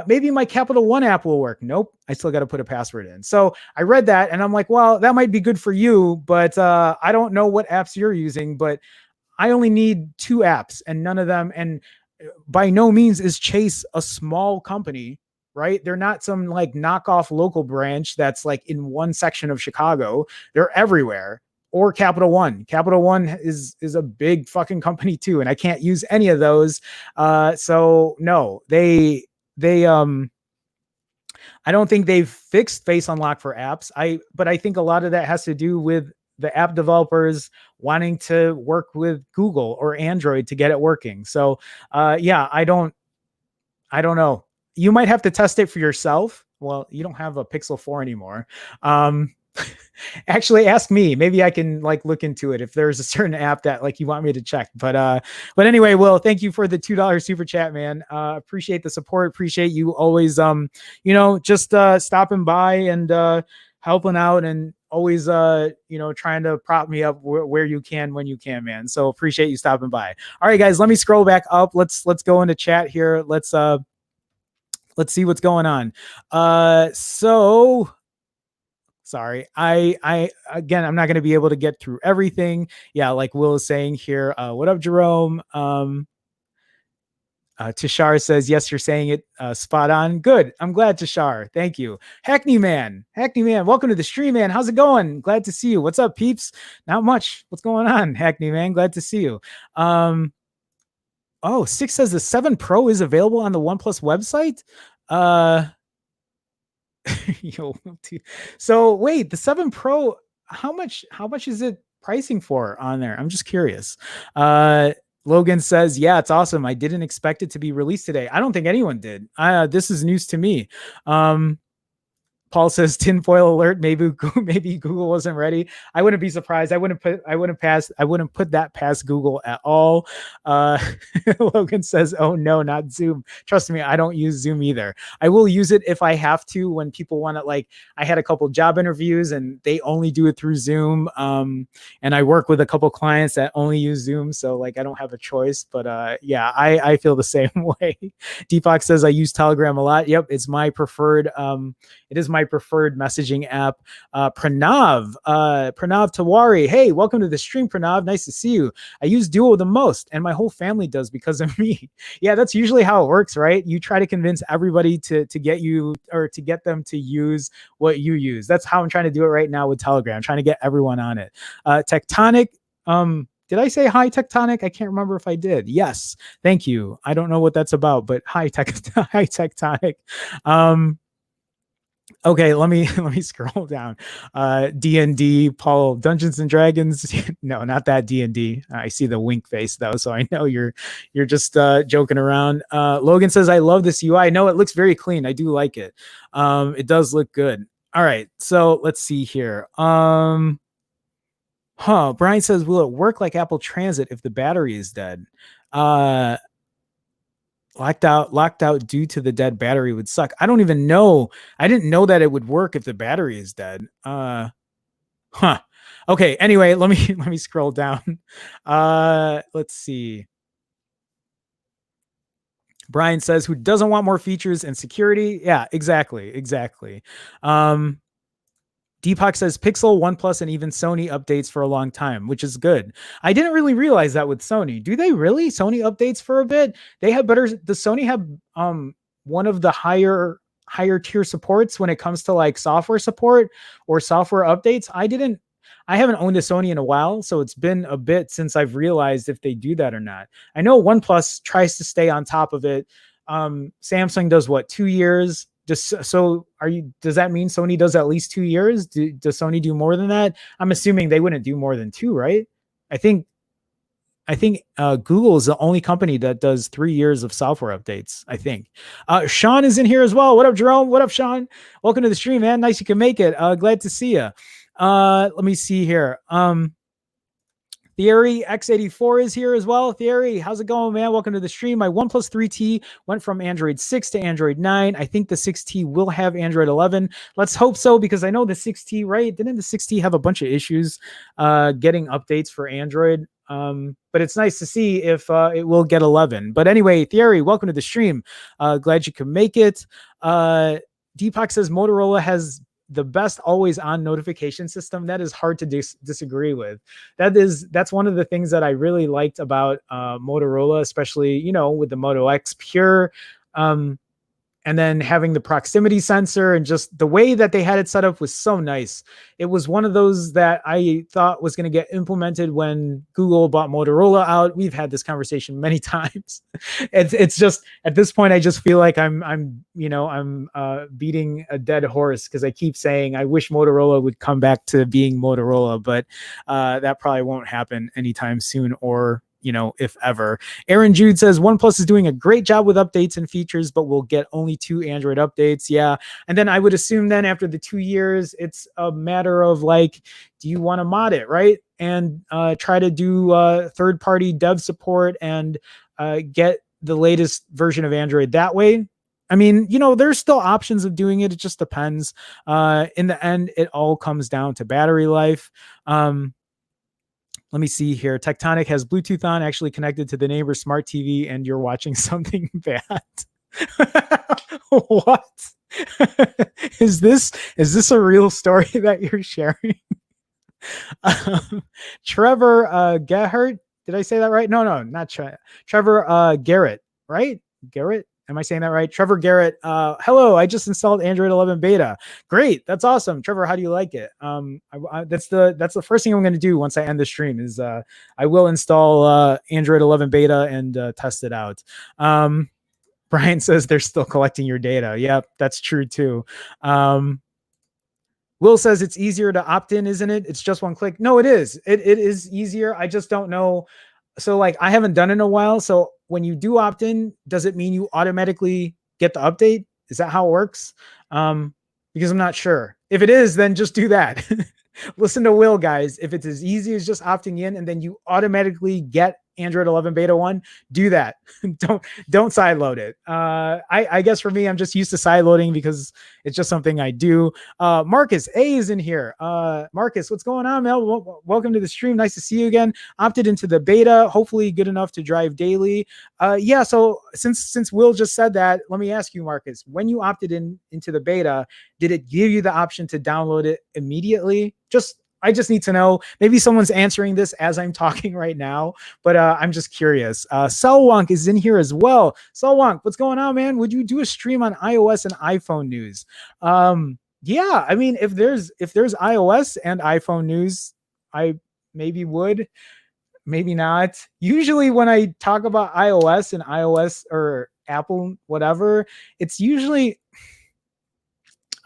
Maybe my Capital One app will work. Nope. I still got to put a password in. So I read that and I'm like, well, that might be good for you, but I don't know what apps you're using, but I only need two apps and none of them. And by no means is Chase a small company. right? They're not some like knockoff local branch that's like in one section of Chicago. They're everywhere. Or Capital One. Capital One is a big fucking company too, and I can't use any of those. So no, they I don't think they've fixed Face Unlock for apps. But I think a lot of that has to do with the app developers wanting to work with Google or Android to get it working. So yeah, I don't know. You might have to test it for yourself. Well, you don't have a Pixel 4 anymore. Actually ask me. Maybe I can like look into it if there's a certain app that like you want me to check. But anyway, Will, thank you for the $2 super chat, man. Appreciate the support. Appreciate you always just stopping by and helping out and always trying to prop me up where you can when you can, man. So appreciate you stopping by. All right, guys, let me scroll back up. Let's go into chat here. Let's see what's going on. So sorry, I again, I'm not going to be able to get through everything. Yeah, like Will is saying here. What up, Jerome? Tashar says, yes, you're saying it spot on. Good. I'm glad, Tashar. Thank you. Hackney Man, welcome to the stream, man. How's it going? Glad to see you. What's up, peeps? Not much. What's going on, Hackney Man? Glad to see you. Oh, Six says the 7 Pro is available on the OnePlus website. So wait, the 7 Pro, how much is it pricing for on there? I'm just curious. Logan says, yeah, it's awesome. I didn't expect it to be released today. I don't think anyone did. This is news to me. Paul says tinfoil alert. Maybe Google wasn't ready. I wouldn't be surprised. I wouldn't put that past Google at all. Logan says, oh no, not Zoom. Trust me, I don't use Zoom either. I will use it if I have to, when people want to, like, I had a couple job interviews and they only do it through Zoom. And I work with a couple clients that only use Zoom. So like, I don't have a choice, but yeah, I feel the same way. Deepak says, I use Telegram a lot. Yep. It's my preferred, it is my preferred messaging app. Pranav Tawari. Hey, welcome to the stream, Pranav. Nice to see you. I use Duo the most, and my whole family does because of me. Yeah, that's usually how it works, right? You try to convince everybody to get you, or to get them to use what you use. That's how I'm trying to do it right now with Telegram. I'm trying to get everyone on it. Tectonic. Did I say hi, Tectonic? I can't remember if I did. Yes. Thank you. I don't know what that's about, but hi, hi, Tectonic. Okay, let me scroll down. D&D, Paul, Dungeons and Dragons. No, not that D&D. I see the wink face though, so I know you're just joking around. Logan says, I love this UI. No, it looks very clean. I do like it. It does look good. All right, so let's see here. Brian says, will it work like Apple Transit if the battery is dead? Locked out due to the dead battery would suck. I don't even know. I didn't know that it would work if the battery is dead. Okay. Anyway, let me scroll down. Let's see. Brian says, who doesn't want more features and security? Yeah, exactly. Deepak says Pixel, OnePlus, and even Sony updates for a long time, which is good. I didn't really realize that with Sony. Do they really? Sony updates for a bit? They have better. Does Sony have one of the higher tier supports when it comes to like software support or software updates? I haven't owned a Sony in a while, so it's been a bit since I've realized if they do that or not. I know OnePlus tries to stay on top of it. Samsung does what, 2 years? Does that mean Sony does at least 2 years? Does Sony do more than that? I'm assuming they wouldn't do more than 2, right? I think Google is the only company that does 3 years of software updates, I think. Sean is in here as well. What up, Jerome? What up, Sean? Welcome to the stream, man. Nice you can make it. Glad to see you. Let me see here. Theory X84 is here as well. Theory, how's it going, man? Welcome to the stream. My OnePlus 3T went from Android 6 to Android 9. I think the 6T will have Android 11. Let's hope so, because I know the 6T, right? Didn't the 6T have a bunch of issues getting updates for Android? But it's nice to see if it will get 11. But anyway, Theory, welcome to the stream. Glad you could make it. Deepak says Motorola has the best always on notification system. That is hard to disagree with. That's one of the things that I really liked about Motorola, especially, with the Moto X Pure. and then having the proximity sensor and just the way that they had it set up was so nice. It was one of those that I thought was going to get implemented when Google bought Motorola out. We've had this conversation many times. It's just at this point, I just feel like I'm beating a dead horse because I keep saying I wish Motorola would come back to being Motorola, but that probably won't happen anytime soon, or if ever. Aaron Jude says OnePlus is doing a great job with updates and features, but we'll get only 2 Android updates. Yeah. And then I would assume then after the 2 years, it's a matter of like, do you want to mod it, right? And try to do third-party dev support and get the latest version of Android that way. I mean, there's still options of doing it. It just depends. In the end, it all comes down to battery life. Let me see here. Tectonic has Bluetooth on, actually connected to the neighbor's smart TV, and you're watching something bad. What? Is this a real story that you're sharing? Trevor Gehert. Did I say that right? No, not Trevor Garrett, right? Garrett? Am I saying that right? Trevor Garrett. Hello, I just installed Android 11 beta. Great, that's awesome. Trevor, how do you like it? That's the first thing I'm going to do once I end the stream is I will install Android 11 beta and test it out. Brian says they're still collecting your data. Yep, that's true too. Will says it's easier to opt in, isn't it? It's just one click. No, it is. It is easier. I just don't know. So like I haven't done it in a while. So when you do opt in, does it mean you automatically get the update? Is that how it works? Because I'm not sure. If it is, then just do that. Listen to Will, guys. If it's as easy as just opting in and then you automatically get Android 11 beta 1, do that. don't sideload it. I guess for me, I'm just used to sideloading because it's just something I do. Marcus A is in here. Marcus, what's going on, man? Welcome to the stream. Nice to see you again. Opted into the beta, hopefully good enough to drive daily. Yeah, so since Will just said that, let me ask you, Marcus, when you opted into the beta, did it give you the option to download it immediately? I just need to know. Maybe someone's answering this as I'm talking right now, but I'm just curious. Selwonk is in here as well. Selwonk, what's going on, man? Would you do a stream on iOS and iPhone news? Yeah, I mean, if there's iOS and iPhone news, I maybe would, maybe not. Usually when I talk about iOS and iOS or Apple, whatever, it's usually,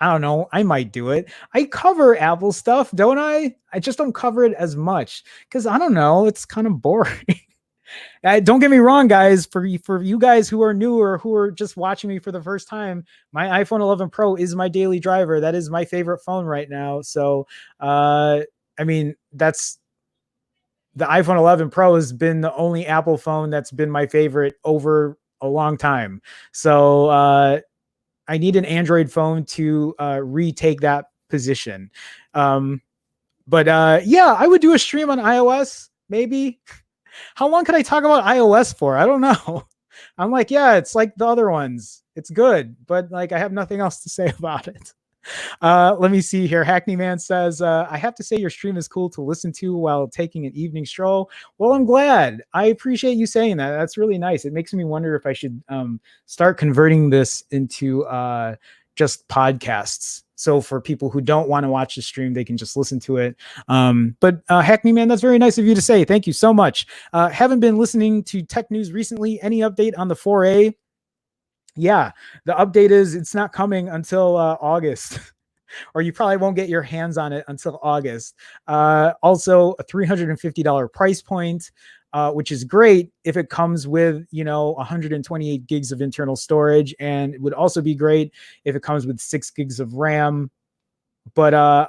I don't know. I might do it. I cover Apple stuff, don't I? I just don't cover it as much because I don't know. It's kind of boring. Don't get me wrong, guys. For you guys who are new or who are just watching me for the first time, my iPhone 11 Pro is my daily driver. That is my favorite phone right now. So, I mean, that's the iPhone 11 Pro has been the only Apple phone that's been my favorite over a long time. So, I need an Android phone to retake that position. But yeah, I would do a stream on iOS, maybe. How long could I talk about iOS for? I don't know. I'm like, yeah, it's like the other ones. It's good, but like I have nothing else to say about it. Let me see here. Hackney Man says, I have to say your stream is cool to listen to while taking an evening stroll. Well, I'm glad. I appreciate you saying that. That's really nice. It makes me wonder if I should start converting this into just podcasts. So for people who don't want to watch the stream, they can just listen to it. But Hackney Man, that's very nice of you to say. Thank you so much. Haven't been listening to tech news recently. Any update on the 4A? Yeah, the update is it's not coming until August, or you probably won't get your hands on it until August. Also, a $350 price point, which is great if it comes with 128 gigs of internal storage, and it would also be great if it comes with 6 gigs of RAM. But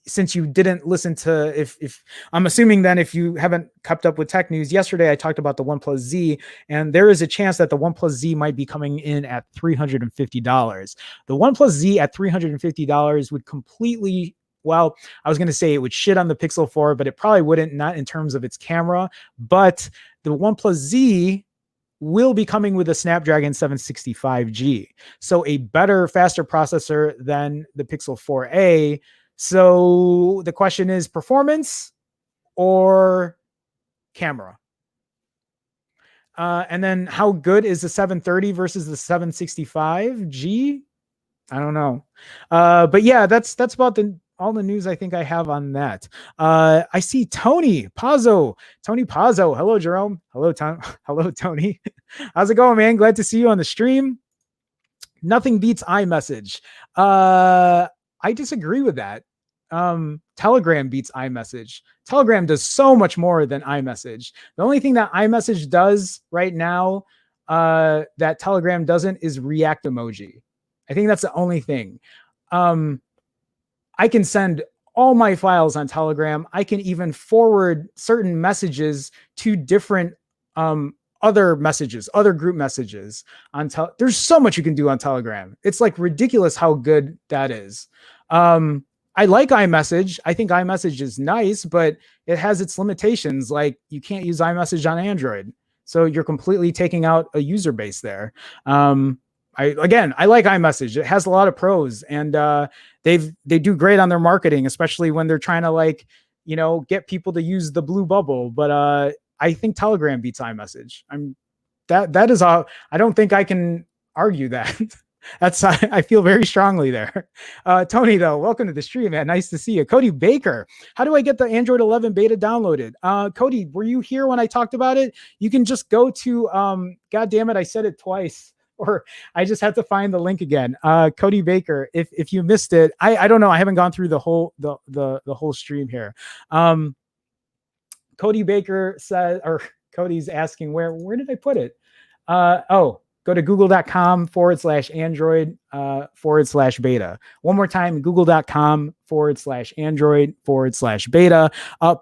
since you didn't listen to, if I'm assuming then if you haven't kept up with tech news, yesterday I talked about the OnePlus Z, and there is a chance that the OnePlus Z might be coming in at $350. The OnePlus Z at $350 would completely, well, I was going to say it would shit on the Pixel 4, but it probably wouldn't, not in terms of its camera. But the OnePlus Z will be coming with a Snapdragon 765G. So a better, faster processor than the Pixel 4a. So the question is performance or camera? And then how good is the 730 versus the 765G? I don't know. But yeah, that's about all the news I think I have on that. I see Tony Pazzo. Tony Pazzo. Hello, Jerome. Hello, Tom. Hello, Tony. How's it going, man? Glad to see you on the stream. Nothing beats iMessage. I disagree with that. Telegram beats iMessage. Telegram does so much more than iMessage. The only thing that iMessage does right now that Telegram doesn't is react emoji. I think that's the only thing. I can send all my files on Telegram. I can even forward certain messages to different other messages, other group messages on there's so much you can do on Telegram. It's like ridiculous how good that is. I like iMessage. I think iMessage is nice, but it has its limitations. Like you can't use iMessage on Android. So you're completely taking out a user base there. I like iMessage. It has a lot of pros, and they do great on their marketing, especially when they're trying to get people to use the blue bubble. But I think Telegram beats iMessage. That is all. I don't think I can argue that. I feel very strongly there. Tony, though, welcome to the stream, man. Nice to see you. Cody Baker, how do I get the Android 11 beta downloaded? Cody, were you here when I talked about it? You can just go to, God damn it, I said it twice, or I just had to find the link again. Cody Baker, if you missed it, I don't know. I haven't gone through the whole stream here. Cody Baker said, or Cody's asking where did I put it? Go to google.com/Android/beta. One more time, google.com/Android/beta.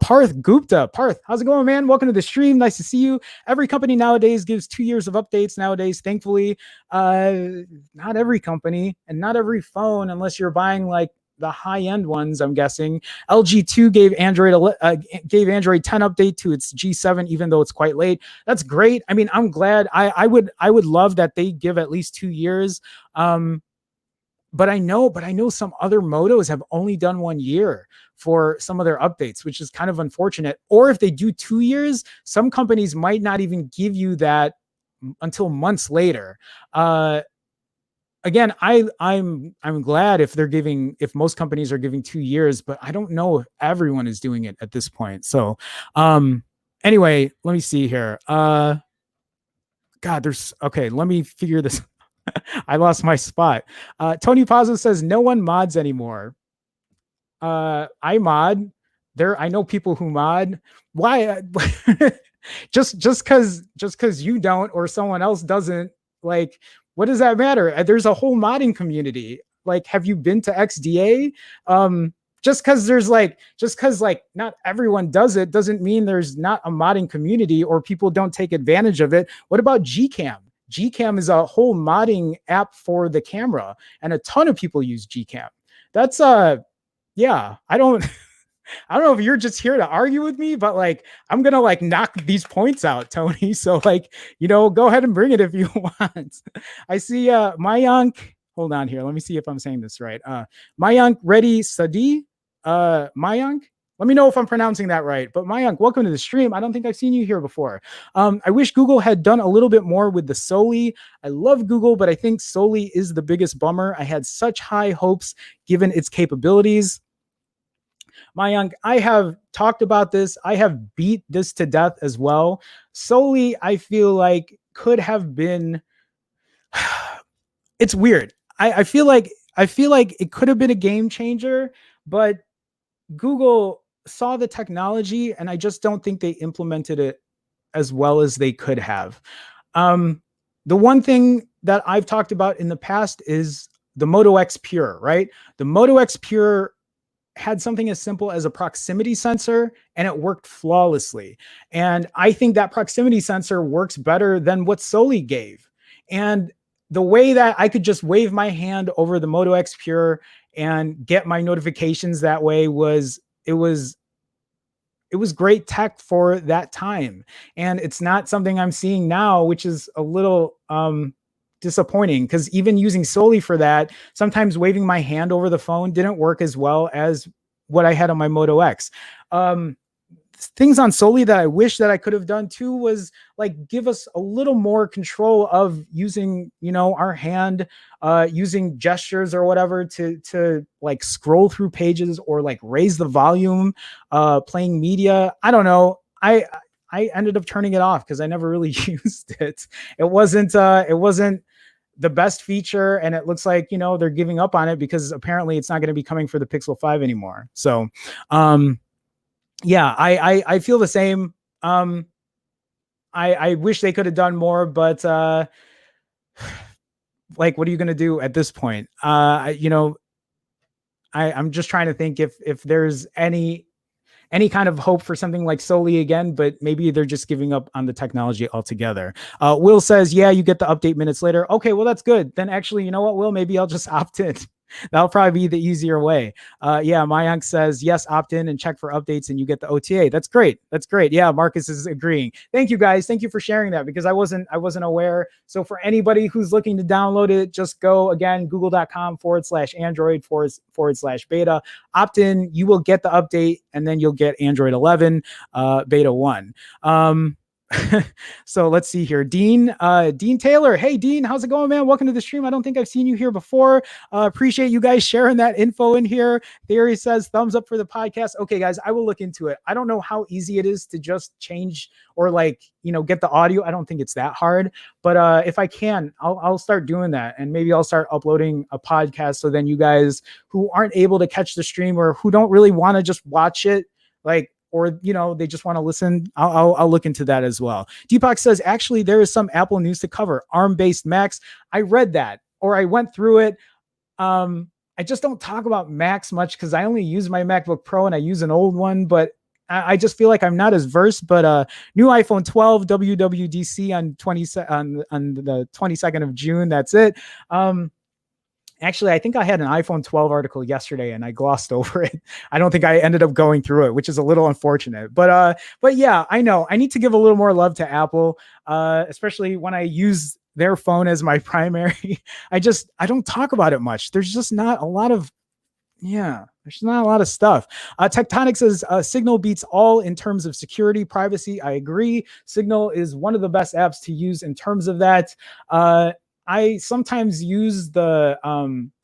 Parth Gupta. Parth, how's it going, man? Welcome to the stream. Nice to see you. Every company nowadays gives 2 years of updates nowadays, thankfully. Not every company and not every phone, unless you're buying like the high-end ones, I'm guessing. LG2 gave Android 10 update to its G7, even though it's quite late. That's great. I mean, I'm glad. I would love that they give at least 2 years. But I know some other motos have only done 1 year for some of their updates, which is kind of unfortunate. Or if they do 2 years, some companies might not even give you that until months later. Again, I'm glad if most companies are giving 2 years, but I don't know if everyone is doing it at this point. So, anyway, let me see here. Let me figure this. I lost my spot. Tony Pazzo says no one mods anymore. I mod. I know people who mod. Why? just because you don't or someone else doesn't, like, what does that matter? There's a whole modding community. Like, have you been to XDA? Just because not everyone does it doesn't mean there's not a modding community or people don't take advantage of it. What about Gcam? Gcam is a whole modding app for the camera, and a ton of people use Gcam. That's yeah, I don't know if you're just here to argue with me, but like, I'm going to knock these points out, Tony. So go ahead and bring it if you want. I see Mayank. Hold on here. Let me see if I'm saying this right. Mayank Reddy Sadi. Mayank. Let me know if I'm pronouncing that right. But Mayank, welcome to the stream. I don't think I've seen you here before. I wish Google had done a little bit more with the Soli. I love Google, but I think Soli is the biggest bummer. I had such high hopes given its capabilities. Mayank, I have talked about this. I have beat this to death as well. Soli, I feel like could have been. It's weird. I feel like it could have been a game changer, but Google saw the technology, and I just don't think they implemented it as well as they could have. The one thing that I've talked about in the past is the Moto X Pure, right? The Moto X Pure had something as simple as a proximity sensor, and it worked flawlessly. And I think that proximity sensor works better than what Soli gave. And the way that I could just wave my hand over the Moto X Pure and get my notifications that way was great tech for that time. And it's not something I'm seeing now, which is a little disappointing, because even using Soli for that, sometimes waving my hand over the phone didn't work as well as what I had on my Moto X. things on Soli that I wish that I could have done too was like give us a little more control of using, our hand, using gestures or whatever to like scroll through pages or like raise the volume, playing media. I don't know. I ended up turning it off because I never really used it. It wasn't the best feature, and it looks like they're giving up on it because apparently it's not going to be coming for the Pixel 5 anymore. So yeah, I feel the same. I wish they could have done more, but like, what are you going to do at this point? I'm just trying to think if there's any kind of hope for something like Soli again, but maybe they're just giving up on the technology altogether. Will says, yeah, you get the update minutes later. Okay, well, that's good. Then actually, you know what, Will, maybe I'll just opt in. That'll probably be the easier way. Yeah, Mayank says, yes, opt in and check for updates and you get the OTA. That's great. That's great. Yeah, Marcus is agreeing. Thank you, guys. Thank you for sharing that because I wasn't aware. So for anybody who's looking to download it, just go again, google.com/android/beta. Opt in. You will get the update and then you'll get Android 11 beta 1. So let's see here. Dean Taylor. Hey, Dean, how's it going, man? Welcome to the stream. I don't think I've seen you here before. Appreciate you guys sharing that info in here. Theory says thumbs up for the podcast. Okay, guys, I will look into it. I don't know how easy it is to just change or like, get the audio. I don't think it's that hard, but if I can, I'll start doing that. And maybe I'll start uploading a podcast. So then you guys who aren't able to catch the stream or who don't really want to just watch it, like, or, they just want to listen, I'll look into that as well. Deepak says, actually, there is some Apple news to cover. ARM-based Macs. I read that, or I went through it. I just don't talk about Macs much because I only use my MacBook Pro and I use an old one, but I just feel like I'm not as versed. But new iPhone 12 WWDC on the 22nd of June. That's it. Actually, I think I had an iPhone 12 article yesterday and I glossed over it. I don't think I ended up going through it, which is a little unfortunate. But yeah, I know I need to give a little more love to Apple, especially when I use their phone as my primary. I don't talk about it much. There's just not a lot of stuff. Tectonic says Signal beats all in terms of security, privacy. I agree. Signal is one of the best apps to use in terms of that. I sometimes use the,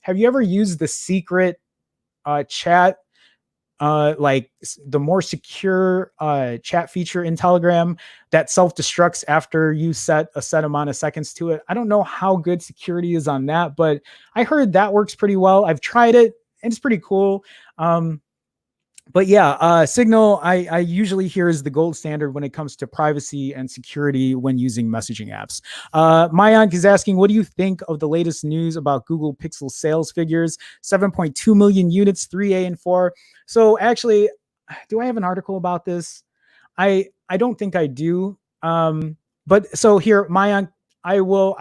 have you ever used the secret chat, like the more secure chat feature in Telegram that self-destructs after you set a set amount of seconds to it? I don't know how good security is on that, but I heard that works pretty well. I've tried it and it's pretty cool. But yeah, Signal, I usually hear is the gold standard when it comes to privacy and security when using messaging apps. Mayank is asking, what do you think of the latest news about Google Pixel sales figures? 7.2 million units, 3A and 4. So actually, do I have an article about this? I don't think I do. But so here, Mayank, I will.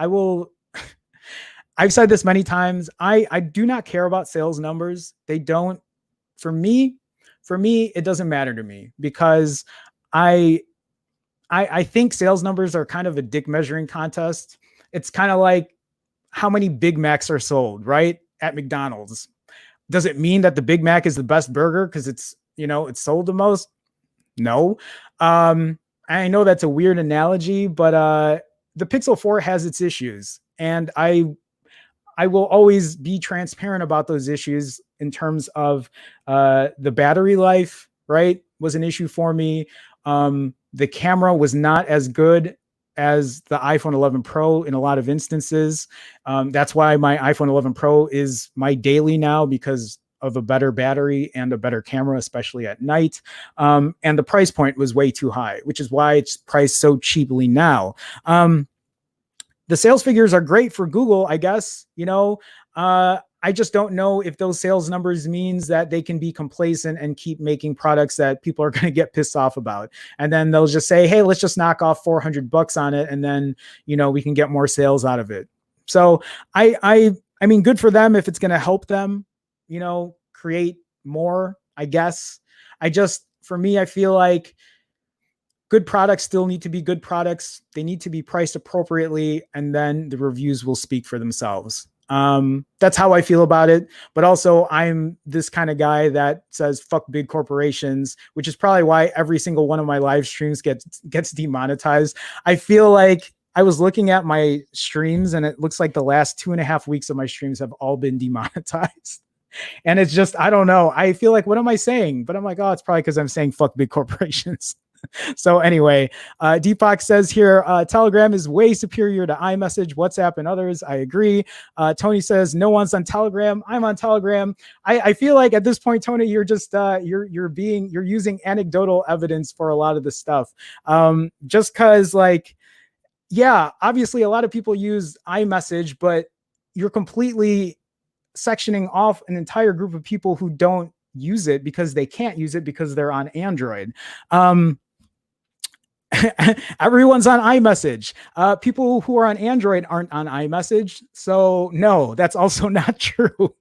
I've said this many times. I do not care about sales numbers. They don't, for me, it doesn't matter to me because I think sales numbers are kind of a dick measuring contest. It's kind of like how many Big Macs are sold, right? At McDonald's. Does it mean that the Big Mac is the best burger because it's sold the most? No. I know that's a weird analogy, but the Pixel 4 has its issues, and I will always be transparent about those issues in terms of the battery life, right, was an issue for me. The camera was not as good as the iPhone 11 Pro in a lot of instances. That's why my iPhone 11 Pro is my daily now, because of a better battery and a better camera, especially at night. And the price point was way too high, which is why it's priced so cheaply now. The sales figures are great for Google, I guess. I just don't know if those sales numbers means that they can be complacent and keep making products that people are going to get pissed off about. And then they'll just say, hey, let's just knock off $400 on it. And then, we can get more sales out of it. So I mean, good for them if it's going to help them, create more, I guess. For me, I feel like good products still need to be good products. They need to be priced appropriately, and then the reviews will speak for themselves. That's how I feel about it. But also, I'm this kind of guy that says fuck big corporations, which is probably why every single one of my live streams gets demonetized. I feel like I was looking at my streams, and it looks like the last 2.5 weeks of my streams have all been demonetized. And it's just, I don't know. I feel like, what am I saying? But I'm like, oh, it's probably because I'm saying fuck big corporations. So anyway, Deepak says here, Telegram is way superior to iMessage, WhatsApp, and others. I agree. Tony says no one's on Telegram. I'm on Telegram. I feel like at this point, Tony, you're just you're using anecdotal evidence for a lot of the stuff. Just because, like, yeah, obviously a lot of people use iMessage, but you're completely sectioning off an entire group of people who don't use it because they can't use it because they're on Android. Everyone's on iMessage. People who are on Android aren't on iMessage. So no, that's also not true.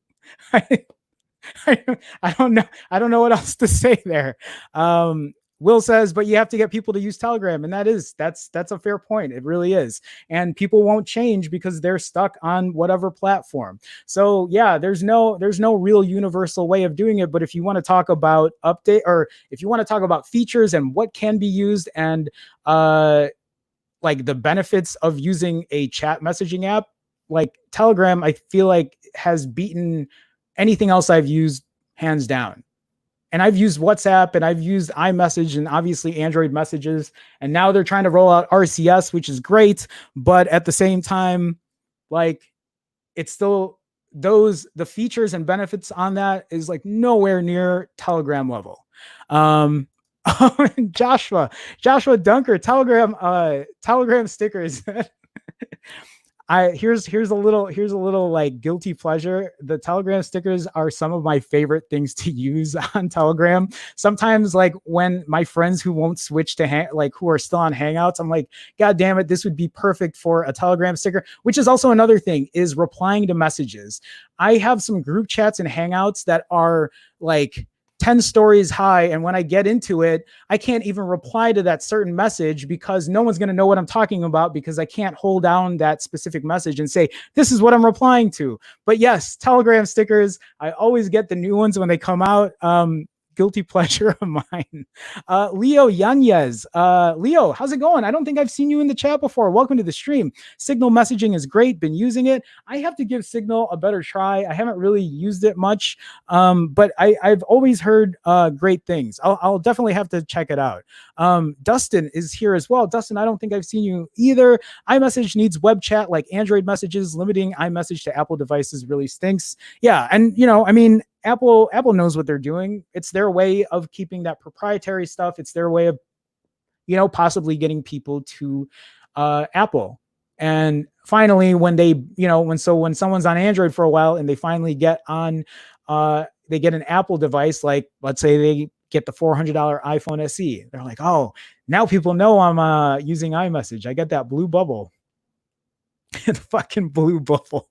I don't know. I don't know what else to say there. Will says, but you have to get people to use Telegram. And that's a fair point. It really is. And people won't change because they're stuck on whatever platform. So yeah, there's no real universal way of doing it. But if you want to talk about update, or if you want to talk about features and what can be used, and like the benefits of using a chat messaging app, like Telegram, I feel like has beaten anything else I've used hands down. And I've used WhatsApp, and I've used iMessage, and obviously Android messages. And now they're trying to roll out RCS, which is great. But at the same time, like, it's still the features and benefits on that is like nowhere near Telegram level. Joshua Dunker, Telegram stickers. Here's a little like guilty pleasure. The Telegram stickers are some of my favorite things to use on Telegram. Sometimes, like, when my friends who won't switch to who are still on Hangouts, I'm like, God damn it, this would be perfect for a Telegram sticker. Which is also another thing, is replying to messages. I have some group chats and Hangouts that are like 10 stories high, and when I get into it, I can't even reply to that certain message because no one's going to know what I'm talking about, because I can't hold down that specific message and say, this is what I'm replying to. But yes, Telegram stickers, I always get the new ones when they come out. Guilty pleasure of mine. Leo Yanez. Leo, how's it going? I don't think I've seen you in the chat before. Welcome to the stream. Signal messaging is great. Been using it. I have to give Signal a better try. I haven't really used it much, but I've always heard great things. I'll definitely have to check it out. Dustin is here as well. Dustin, I don't think I've seen you either. iMessage needs web chat like Android messages. Limiting iMessage to Apple devices really stinks. Yeah, and I mean, Apple knows what they're doing. It's their way of keeping that proprietary stuff. It's their way of, possibly getting people to Apple. And finally, when someone's on Android for a while and they finally get on, they get an Apple device, like let's say they get the $400 iPhone SE. They're like, oh, now people know I'm using iMessage. I get that blue bubble. The fucking blue bubble.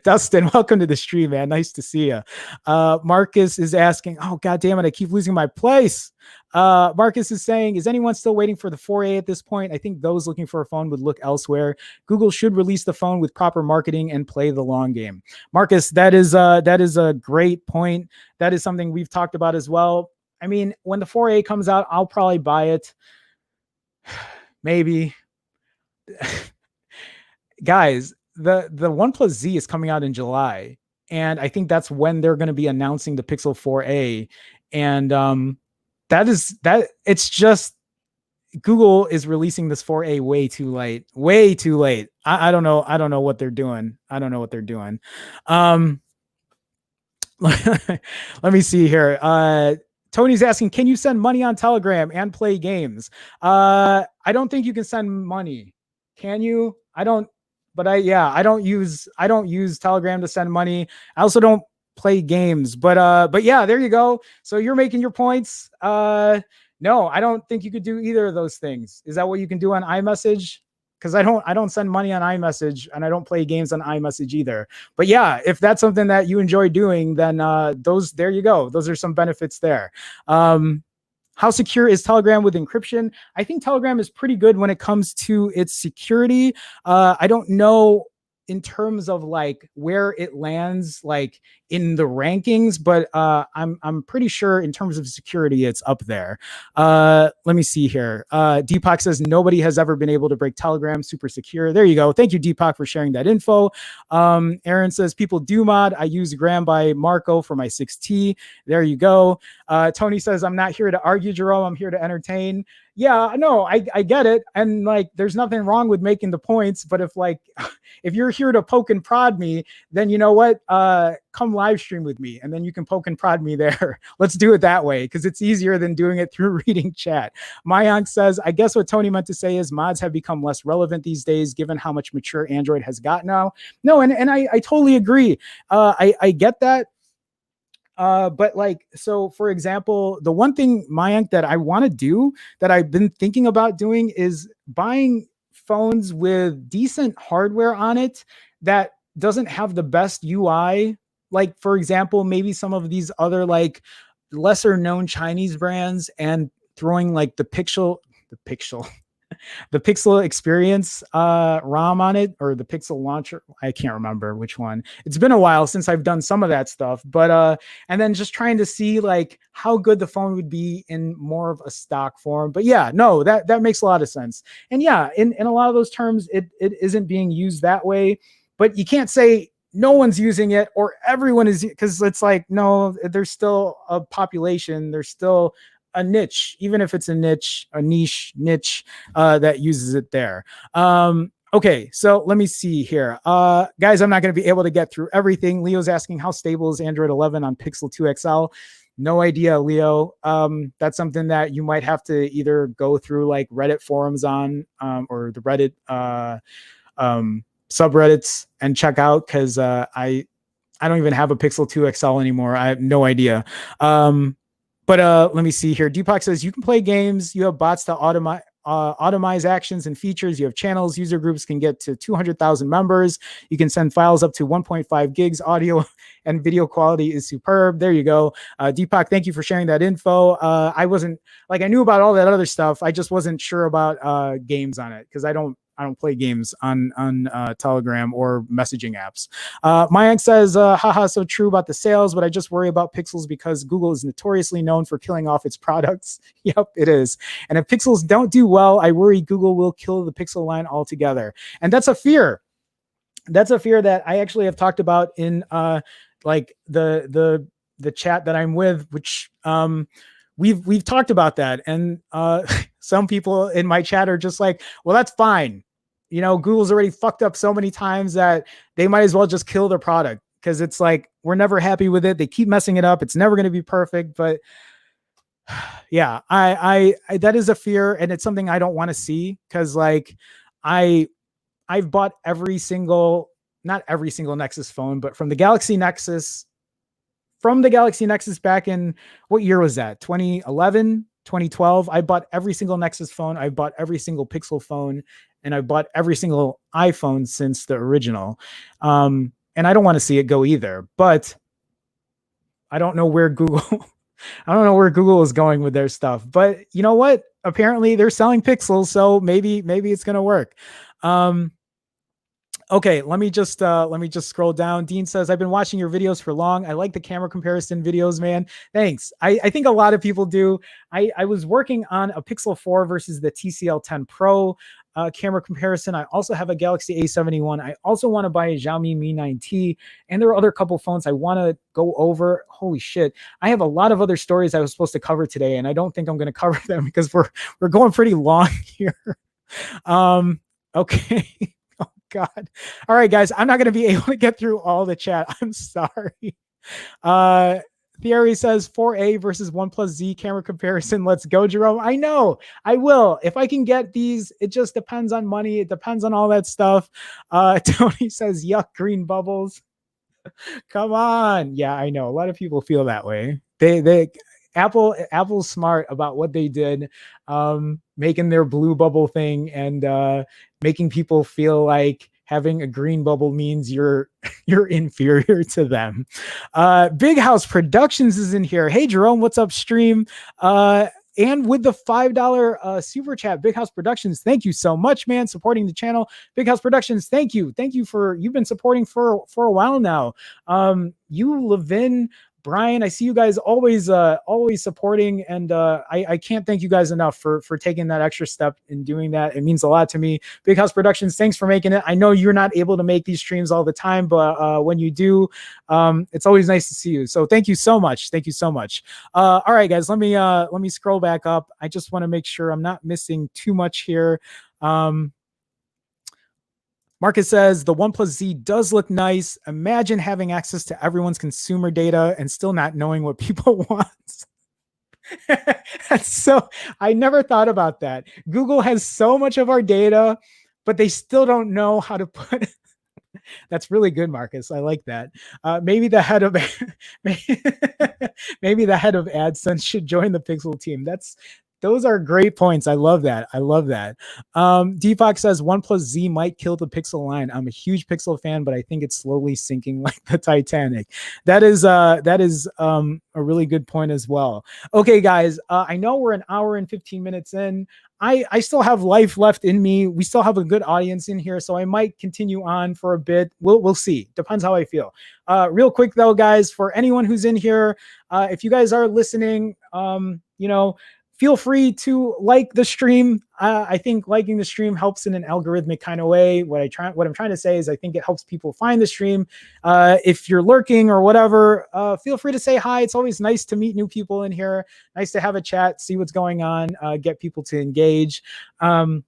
Dustin, welcome to the stream, man. Nice to see you. Marcus is asking, oh, God damn it, I keep losing my place. Marcus is saying, is anyone still waiting for the 4A at this point? I think those looking for a phone would look elsewhere. Google should release the phone with proper marketing and play the long game. Marcus, that is a great point. That is something we've talked about as well. I mean, when the 4A comes out, I'll probably buy it. Maybe. Guys, the OnePlus Z is coming out in July, and I think that's when they're going to be announcing the Pixel 4A. And it's just, Google is releasing this 4A way too late. I don't know what they're doing. Let me see here. Tony's asking, can you send money on Telegram and play games? I don't think you can send money. Can you? I don't use Telegram to send money. I also don't play games, but yeah, there you go. So you're making your points. No, I don't think you could do either of those things. Is that what you can do on iMessage? Because I don't send money on iMessage, and I don't play games on iMessage either. But yeah, if that's something that you enjoy doing, then there you go. Those are some benefits there. How secure is Telegram with encryption? I think Telegram is pretty good when it comes to its security. I don't know in terms of like where it lands like in the rankings, but I'm pretty sure in terms of security it's up there. Let me see here. Deepak says nobody has ever been able to break Telegram, super secure. There you go. Thank you, Deepak, for sharing that info. Aaron says people do mod. I use Gram by Marco for my 6T. There you go. Tony says I'm not here to argue, Jerome. I'm here to entertain. Yeah, no, I get it. And like, there's nothing wrong with making the points, but if like, if you're here to poke and prod me, then you know what? Come live stream with me and then you can poke and prod me there. Let's do it that way because it's easier than doing it through reading chat. Mayank says, I guess what Tony meant to say is mods have become less relevant these days, given how much mature Android has got now. No, and I totally agree. I get that. But like, so for example, the one thing, Mayank, that I want to do that I've been thinking about doing is buying phones with decent hardware on it that doesn't have the best UI. Like, for example, maybe some of these other like lesser known Chinese brands and throwing like the Pixel Experience ROM on it, or the Pixel Launcher. I can't remember which one. It's been a while since I've done some of that stuff, but and then just trying to see like how good the phone would be in more of a stock form. But yeah, no, that makes a lot of sense. And yeah, in a lot of those terms, it isn't being used that way, but you can't say no one's using it or everyone is, because it's like, no, there's still a population, there's still a niche, even if it's a niche that uses it there. Okay, so let me see here. Guys, I'm not going to be able to get through everything. Leo's asking, how stable is Android 11 on Pixel 2 XL? No idea, Leo. That's something that you might have to either go through like Reddit forums on, or the Reddit subreddits and check out, because I don't even have a Pixel 2 XL anymore. I have no idea. But let me see here. Deepak says you can play games. You have bots to automate actions and features. You have channels. User groups can get to 200,000 members. You can send files up to 1.5 gigs. Audio and video quality is superb. There you go. Deepak, thank you for sharing that info. I wasn't like, I knew about all that other stuff. I just wasn't sure about games on it, because I don't play games on Telegram or messaging apps. Mayank says, haha, so true about the sales, but I just worry about Pixels because Google is notoriously known for killing off its products. Yep, it is. And if Pixels don't do well, I worry Google will kill the Pixel line altogether. And that's a fear. That's a fear that I actually have talked about in like the chat that I'm with, which we've talked about that. And some people in my chat are just like, well, that's fine. You know, Google's already fucked up so many times that they might as well just kill their product, because it's like, we're never happy with it. They keep messing it up. It's never going to be perfect. But yeah, I that is a fear, and it's something I don't want to see, because like I've bought every single, not every single Nexus phone, but from the Galaxy Nexus back in, what year was that? 2011, 2012. I bought every single Nexus phone. I bought every single Pixel phone, and I bought every single iPhone since the original. And I don't want to see it go either, but I don't know where Google, I don't know where Google is going with their stuff, but you know what? Apparently they're selling Pixels, so maybe it's going to work. Okay, let me just scroll down. Dean says, I've been watching your videos for long. I like the camera comparison videos, man. Thanks. I think a lot of people do. I was working on a Pixel 4 versus the TCL 10 Pro camera comparison. I also have a Galaxy A71. I also want to buy a Xiaomi Mi 9T, and there are other couple phones I want to go over. Holy shit. I have a lot of other stories I was supposed to cover today, and I don't think I'm going to cover them because we're going pretty long here. Okay. Oh God. All right, guys, I'm not going to be able to get through all the chat. I'm sorry. Theory says 4A versus OnePlus Z camera comparison. Let's go, Jerome. I know. I will. If I can get these, it just depends on money. It depends on all that stuff. Tony says, yuck, green bubbles. Come on. Yeah, I know. A lot of people feel that way. Apple's smart about what they did, making their blue bubble thing and making people feel like having a green bubble means you're inferior to them. Big House Productions is in here. Hey, Jerome, what's up, stream? and with the $5 super chat, Big House Productions, thank you so much, man, supporting the channel. Big House Productions, thank you for, you've been supporting for a while now. You, Levin, Brian, I see you guys always supporting, and I can't thank you guys enough for taking that extra step in doing that. It means a lot to me. Big House Productions, thanks for making it. I know you're not able to make these streams all the time, but when you do, it's always nice to see you. So thank you so much. Thank you so much. All right, guys, let me scroll back up. I just want to make sure I'm not missing too much here. Marcus says the OnePlus Z does look nice. Imagine having access to everyone's consumer data and still not knowing what people want. So I never thought about that. Google has so much of our data, but they still don't know how to put. That's really good, Marcus. I like that. Maybe the head of maybe the head of AdSense should join the Pixel team. Those are great points. I love that. I love that. Deepak says OnePlus Z might kill the Pixel line. I'm a huge Pixel fan, but I think it's slowly sinking like the Titanic. That is a really good point as well. Okay, guys, I know we're an hour and 15 minutes in. I still have life left in me. We still have a good audience in here, so I might continue on for a bit. We'll see. Depends how I feel. Real quick though, guys, for anyone who's in here, if you guys are listening, feel free to like the stream. I think liking the stream helps in an algorithmic kind of way. What I'm trying to say is I think it helps people find the stream. If you're lurking or whatever, feel free to say hi. It's always nice to meet new people in here. Nice to have a chat, see what's going on, get people to engage. And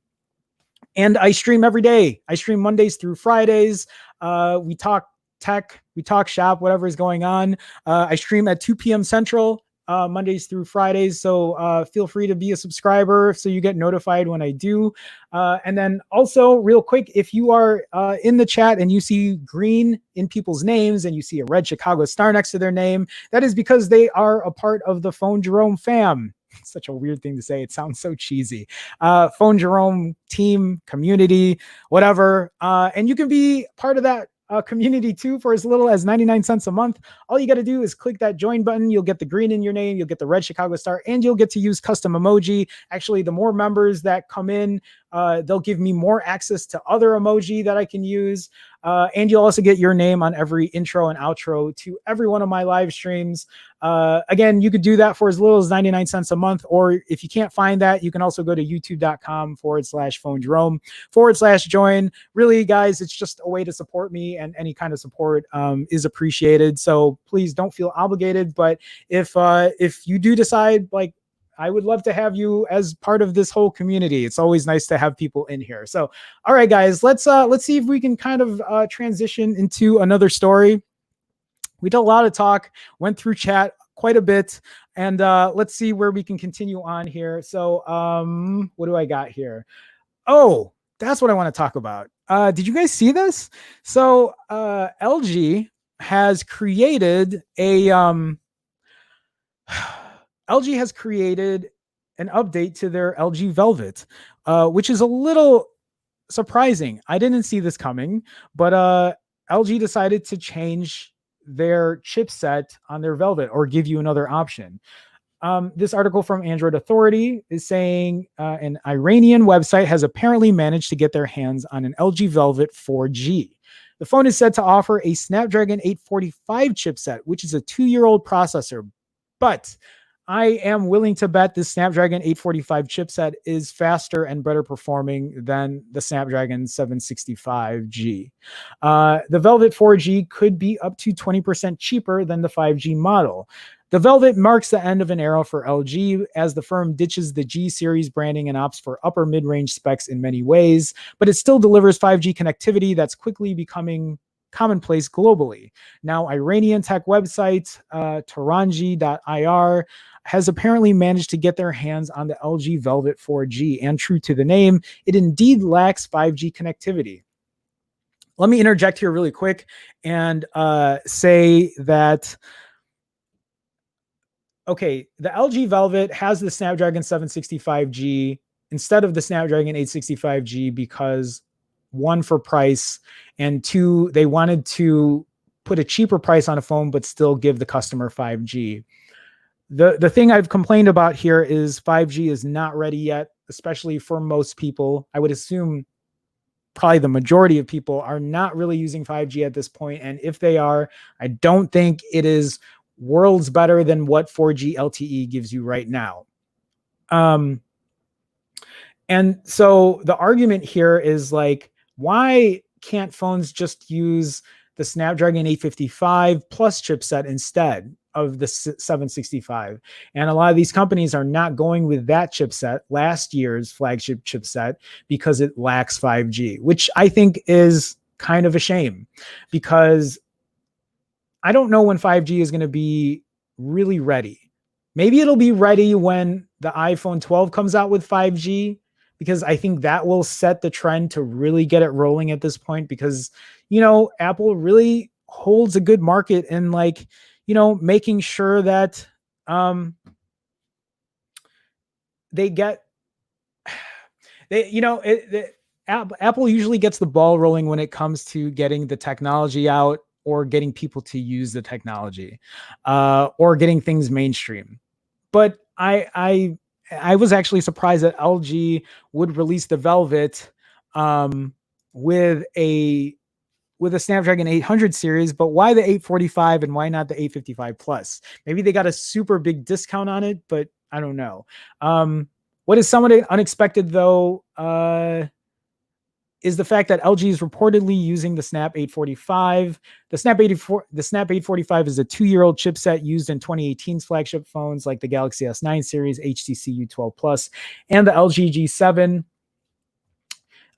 I stream every day. I stream Mondays through Fridays. We talk tech, we talk shop, whatever is going on. I stream at 2 p.m. Central. Mondays through Fridays. So feel free to be a subscriber so you get notified when I do. And then also real quick, if you are in the chat and you see green in people's names and you see a red Chicago star next to their name, that is because they are a part of the Phone Jerome fam. It's such a weird thing to say. It sounds so cheesy. Phone Jerome team, community, whatever. And you can be part of that community too for as little as 99 cents a month. All you got to do is click that join button. You'll get the green in your name, you'll get the red Chicago star, and you'll get to use custom emoji. Actually, the more members that come in, they'll give me more access to other emoji that I can use. And you'll also get your name on every intro and outro to every one of my live streams. Again, you could do that for as little as 99 cents a month. Or if you can't find that, you can also go to youtube.com/PhoneJerome/join. Really, guys, it's just a way to support me, and any kind of support is appreciated. So please don't feel obligated. But if you do decide, like, I would love to have you as part of this whole community. It's always nice to have people in here. So, all right, guys, let's see if we can kind of transition into another story. We did a lot of talk, went through chat quite a bit, and let's see where we can continue on here. So, what do I got here? Oh, that's what I want to talk about. Did you guys see this? So, LG has created a LG has created an update to their LG Velvet, which is a little surprising. I didn't see this coming, but LG decided to change their chipset on their Velvet, or give you another option. This article from Android Authority is saying an Iranian website has apparently managed to get their hands on an LG Velvet 4G. The phone is said to offer a Snapdragon 845 chipset, which is a 2-year-old processor, but I am willing to bet this Snapdragon 845 chipset is faster and better performing than the Snapdragon 765G. The Velvet 4G could be up to 20% cheaper than the 5G model. The Velvet marks the end of an era for LG as the firm ditches the G series branding and opts for upper mid-range specs in many ways, but it still delivers 5G connectivity that's quickly becoming commonplace globally. Now, Iranian tech website Taranji.ir has apparently managed to get their hands on the LG Velvet 4G, and true to the name, it indeed lacks 5G connectivity. Let me interject here really quick and say that, okay, the LG Velvet has the Snapdragon 765G instead of the Snapdragon 865G because, one, for price, and two, they wanted to put a cheaper price on a phone but still give the customer 5G. The thing I've complained about here is 5G is not ready yet, especially for most people. I would assume probably the majority of people are not really using 5G at this point. And if they are, I don't think it is worlds better than what 4G LTE gives you right now. And so the argument here is like, why can't phones just use the Snapdragon 855 plus chipset instead of the 765? And a lot of these companies are not going with that chipset, last year's flagship chipset, because it lacks 5G, which I think is kind of a shame, because I don't know when 5G is going to be really ready. Maybe it'll be ready when the iPhone 12 comes out with 5G, because I think that will set the trend to really get it rolling at this point, because, Apple really holds a good market in like, making sure that they get Apple usually gets the ball rolling when it comes to getting the technology out, or getting people to use the technology, or getting things mainstream. But I was actually surprised that LG would release the Velvet with a Snapdragon 800 series, but why the 845 and why not the 855 plus? Maybe they got a super big discount on it, but I don't know. What is somewhat unexpected though, is the fact that LG is reportedly using the Snap 845. The Snap 845 is a 2-year-old chipset used in 2018's flagship phones like the Galaxy S9 series, HTC U12 Plus, and the LG G7.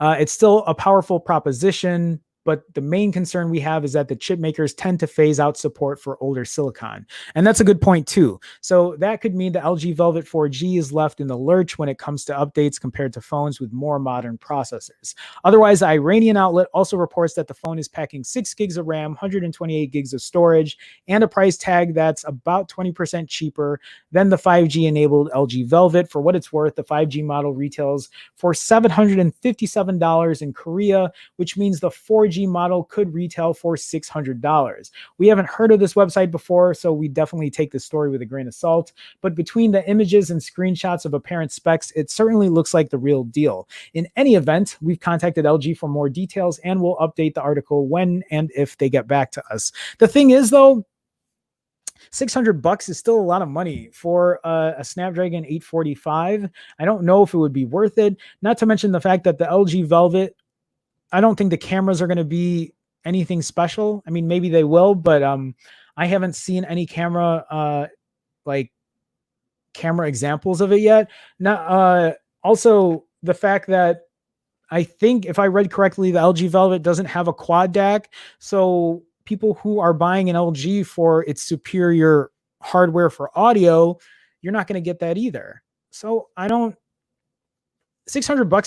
It's still a powerful proposition, but the main concern we have is that the chip makers tend to phase out support for older silicon. And that's a good point too. So that could mean the LG Velvet 4G is left in the lurch when it comes to updates compared to phones with more modern processors. Otherwise, the Iranian outlet also reports that the phone is packing 6 gigs of RAM, 128 gigs of storage, and a price tag that's about 20% cheaper than the 5G-enabled LG Velvet. For what it's worth, the 5G model retails for $757 in Korea, which means the 4G model could retail for $600. We haven't heard of this website before, so we definitely take this story with a grain of salt. But between the images and screenshots of apparent specs, it certainly looks like the real deal. In any event, we've contacted LG for more details, and we'll update the article when and if they get back to us. The thing is, though, $600 is still a lot of money for a Snapdragon 845. I don't know if it would be worth it. Not to mention the fact that the LG Velvet, I don't think the cameras are going to be anything special. I mean, maybe they will, but I haven't seen any camera examples of it yet. Also, the fact that I think, if I read correctly, the LG Velvet doesn't have a quad DAC. So people who are buying an LG for its superior hardware for audio, you're not going to get that either. So $600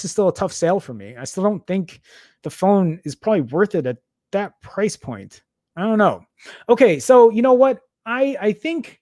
is still a tough sale for me. I still don't think the phone is probably worth it at that price point. I don't know. Okay, so you know what? I think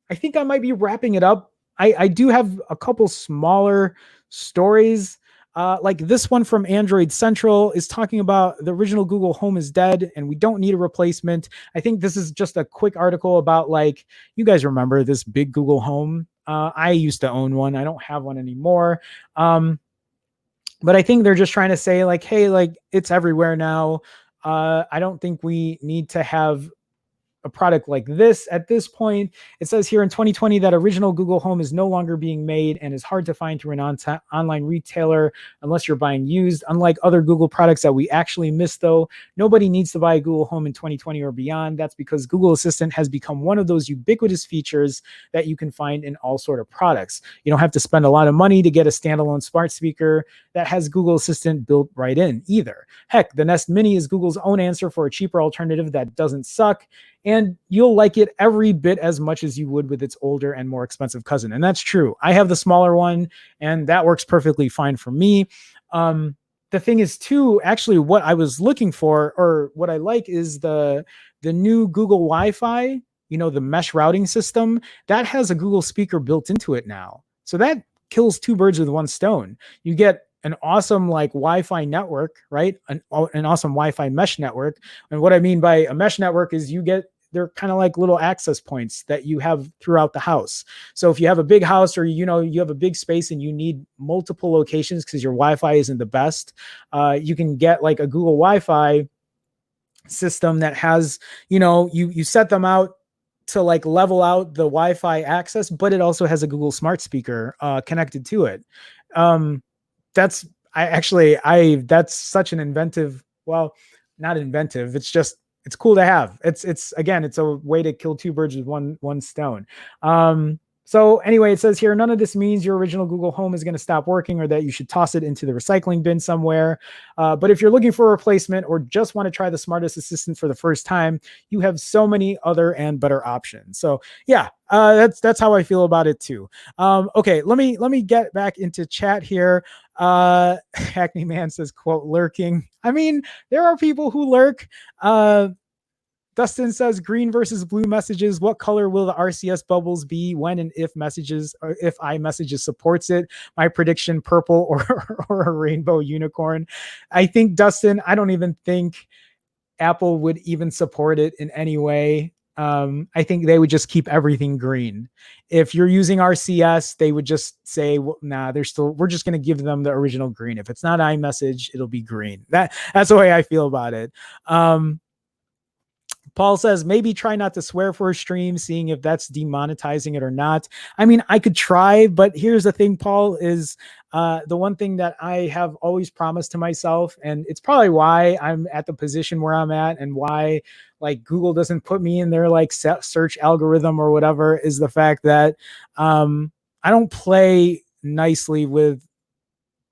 I might be wrapping it up. I do have a couple smaller stories. Like this one from Android Central is talking about the original Google Home is dead and we don't need a replacement. I think this is just a quick article about, like, you guys remember this big Google Home? I used to own one. I don't have one anymore. But I think they're just trying to say, like, hey, like, it's everywhere now. I don't think we need to have a product like this at this point. It says here in 2020 that original Google Home is no longer being made and is hard to find through an online retailer unless you're buying used. Unlike other Google products that we actually miss, though, nobody needs to buy a Google Home in 2020 or beyond. That's because Google Assistant has become one of those ubiquitous features that you can find in all sort of products. You don't have to spend a lot of money to get a standalone smart speaker that has Google Assistant built right in either. Heck, the Nest Mini is Google's own answer for a cheaper alternative that doesn't suck, and you'll like it every bit as much as you would with its older and more expensive cousin. And that's true. I have the smaller one, and that works perfectly fine for me. The thing is, too, actually, what I was looking for, or what I like, is the new Google Wi-Fi, the mesh routing system, that has a Google speaker built into it now. So that kills two birds with one stone. You get an awesome Wi-Fi network, right? An awesome Wi-Fi mesh network. And what I mean by a mesh network is you get they're kind of like little access points that you have throughout the house. So if you have a big house, or you have a big space and you need multiple locations because your Wi-Fi isn't the best, you can get like a Google Wi-Fi system that has, you set them out to like level out the Wi-Fi access, but it also has a Google smart speaker connected to it. That's that's such an inventive, well, not inventive. It's cool to have. It's again, it's a way to kill two birds with one stone. So anyway, it says here, none of this means your original Google Home is going to stop working or that you should toss it into the recycling bin somewhere. But if you're looking for a replacement or just want to try the smartest assistant for the first time, you have so many other and better options. So yeah, that's how I feel about it too. Okay, let me get back into chat here. Hackney Man says, quote, lurking. I mean, there are people who lurk. Dustin says green versus blue messages. What color will the RCS bubbles be when and if messages, or if iMessages supports it? My prediction, purple or a rainbow unicorn. I think, Dustin, I don't even think Apple would even support it in any way. I think they would just keep everything green. If you're using RCS, they would just say, well, nah, we're just going to give them the original green. If it's not iMessage, it'll be green. That's the way I feel about it. Paul says, maybe try not to swear for a stream, seeing if that's demonetizing it or not. I mean, I could try, but here's the thing, Paul, is the one thing that I have always promised to myself, and it's probably why I'm at the position where I'm at and why like Google doesn't put me in their like search algorithm or whatever, is the fact that I don't play nicely with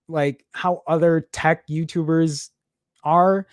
like how other tech YouTubers are.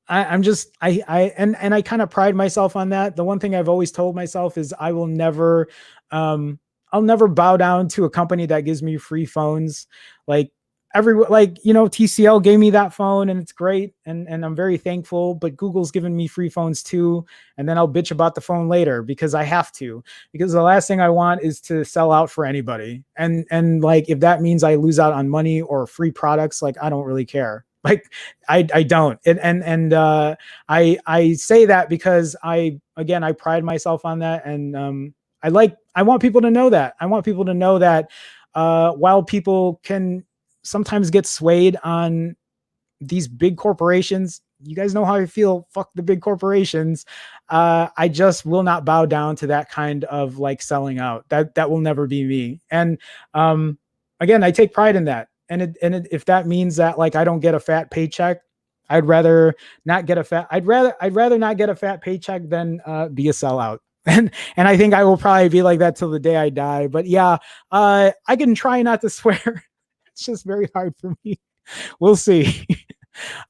I kind of pride myself on that. The one thing I've always told myself is I'll never bow down to a company that gives me free phones. Like TCL gave me that phone and it's great. And I'm very thankful, but Google's given me free phones too. And then I'll bitch about the phone later because I have to, because the last thing I want is to sell out for anybody. And like, if that means I lose out on money or free products, like, I don't really care. Like I don't. I say that because I pride myself on that. And I want people to know that. I want people to know that while people can sometimes get swayed on these big corporations, you guys know how I feel. Fuck the big corporations. I just will not bow down to that kind of like selling out. That will never be me. And again, I take pride in that. And if that means that like I don't get a fat paycheck, I'd rather not get a fat paycheck than be a sellout. And I think I will probably be like that till the day I die. But yeah, I can try not to swear. It's just very hard for me. We'll see.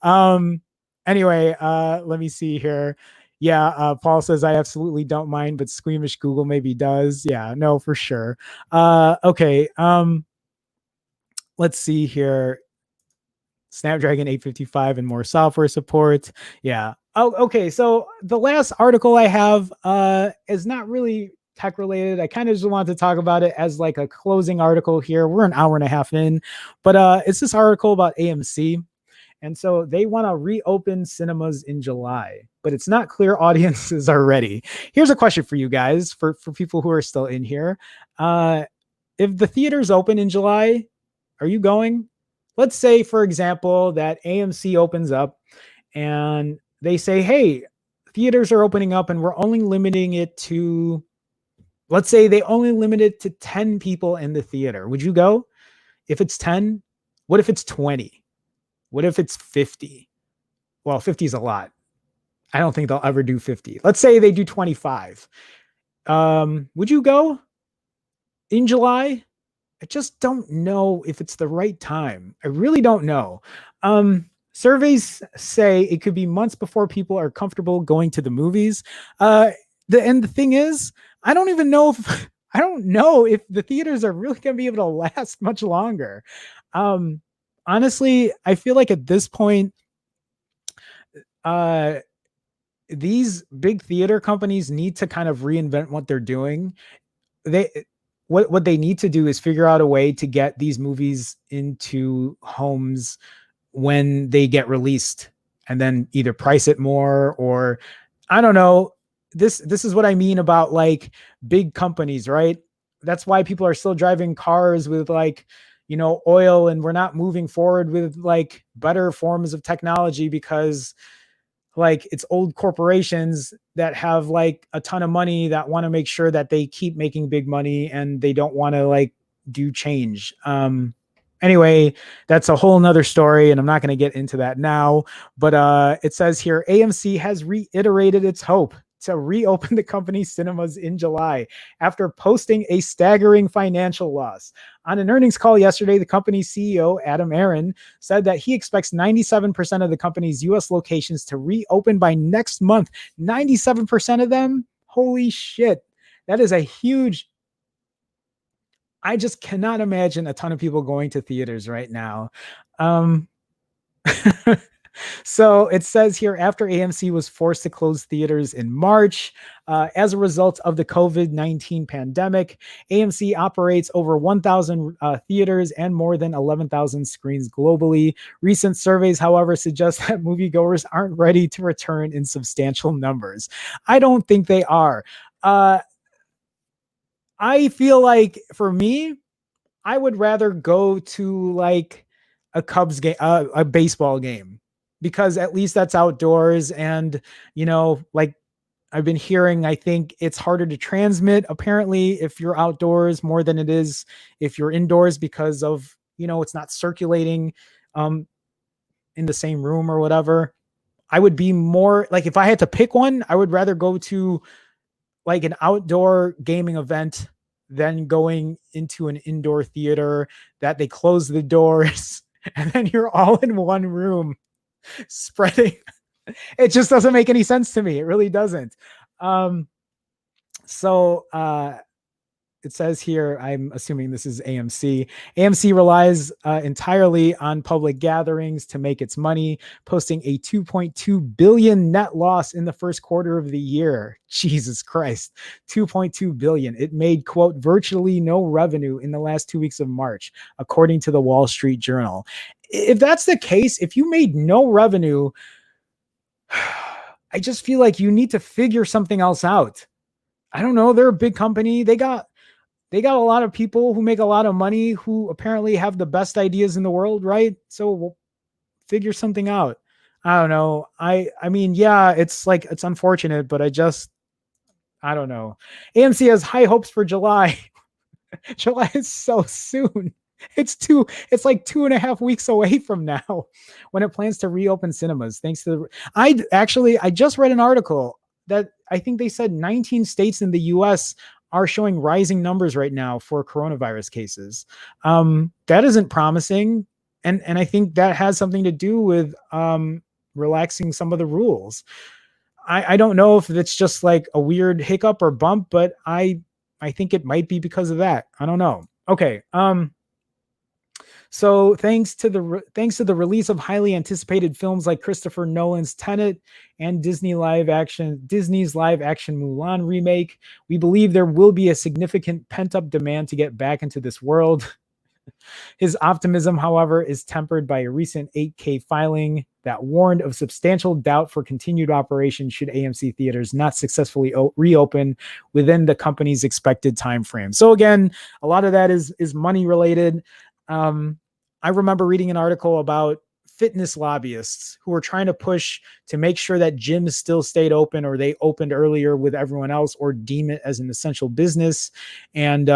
Anyway, let me see here. Yeah, Paul says I absolutely don't mind, but squeamish Google maybe does. Yeah, no, for sure. Okay. Let's see here. Snapdragon 855 and more software support. Yeah. Oh, okay. So the last article I have is not really tech related. I kind of just wanted to talk about it as like a closing article here. We're an hour and a half in, but it's this article about AMC. And so they want to reopen cinemas in July, but it's not clear audiences are ready. Here's a question for you guys, for people who are still in here. If the theaters open in July, are you going? Let's say, for example, that AMC opens up and they say, hey, theaters are opening up and we're only limiting it to, let's say they only limit it to 10 people in the theater. Would you go? If it's 10, what if it's 20? What if it's 50? Well, 50 is a lot. I don't think they'll ever do 50. Let's say they do 25. Would you go in July? I just don't know if it's the right time. I really don't know. Surveys say it could be months before people are comfortable going to the movies. And the thing is, I don't know if the theaters are really going to be able to last much longer. Honestly, I feel like at this point, these big theater companies need to kind of reinvent what they're doing. What they need to do is figure out a way to get these movies into homes when they get released, and then either price it more, or I don't know. this is what I mean about like big companies, right? That's why people are still driving cars with like, oil, and we're not moving forward with like better forms of technology because like it's old corporations that have like a ton of money that want to make sure that they keep making big money and they don't want to like do change. Anyway, that's a whole nother story and I'm not going to get into that now, but it says here AMC has reiterated its hope to reopen the company's cinemas in July after posting a staggering financial loss. On an earnings call yesterday, the company's CEO, Adam Aron, said that he expects 97% of the company's US locations to reopen by next month. 97% of them? Holy shit. That is a huge. I just cannot imagine a ton of people going to theaters right now. So it says here after AMC was forced to close theaters in March as a result of the COVID-19 pandemic, AMC operates over 1,000 theaters and more than 11,000 screens globally. Recent surveys, however, suggest that moviegoers aren't ready to return in substantial numbers. I don't think they are. I feel like for me, I would rather go to like a Cubs game, a baseball game, because at least that's outdoors. And, like I've been hearing, I think it's harder to transmit apparently if you're outdoors more than it is if you're indoors because of, it's not circulating in the same room or whatever. I would be more like, if I had to pick one, I would rather go to like an outdoor gaming event than going into an indoor theater that they close the doors and then you're all in one room spreading. It just doesn't make any sense to me. It really doesn't. So it says here, I'm assuming this is AMC. AMC relies entirely on public gatherings to make its money, posting a 2.2 billion net loss in the first quarter of the year. Jesus Christ, 2.2 billion. It made, quote, virtually no revenue in the last 2 weeks of March, according to the Wall Street Journal. If that's the case, if you made no revenue, I just feel like you need to figure something else out. I don't know. They're a big company. They got a lot of people who make a lot of money who apparently have the best ideas in the world, right? So we'll figure something out. I don't know. I mean, yeah, it's like, it's unfortunate, but I don't know. AMC has high hopes for July. July is so soon. It's like 2.5 weeks away from now when it plans to reopen cinemas. Thanks to I just read an article that I think they said 19 states in the US are showing rising numbers right now for coronavirus cases. That isn't promising. And I think that has something to do with relaxing some of the rules. I don't know if it's just like a weird hiccup or bump, but I think it might be because of that. I don't know. Okay. So thanks to the release of highly anticipated films like Christopher Nolan's Tenet and Disney's live action Mulan remake, we believe there will be a significant pent-up demand to get back into this world. His optimism, however, is tempered by a recent 8K filing that warned of substantial doubt for continued operation should AMC theaters not successfully reopen within the company's expected time frame. So again, a lot of that is money related. I remember reading an article about fitness lobbyists who were trying to push to make sure that gyms still stayed open or they opened earlier with everyone else or deem it as an essential business. And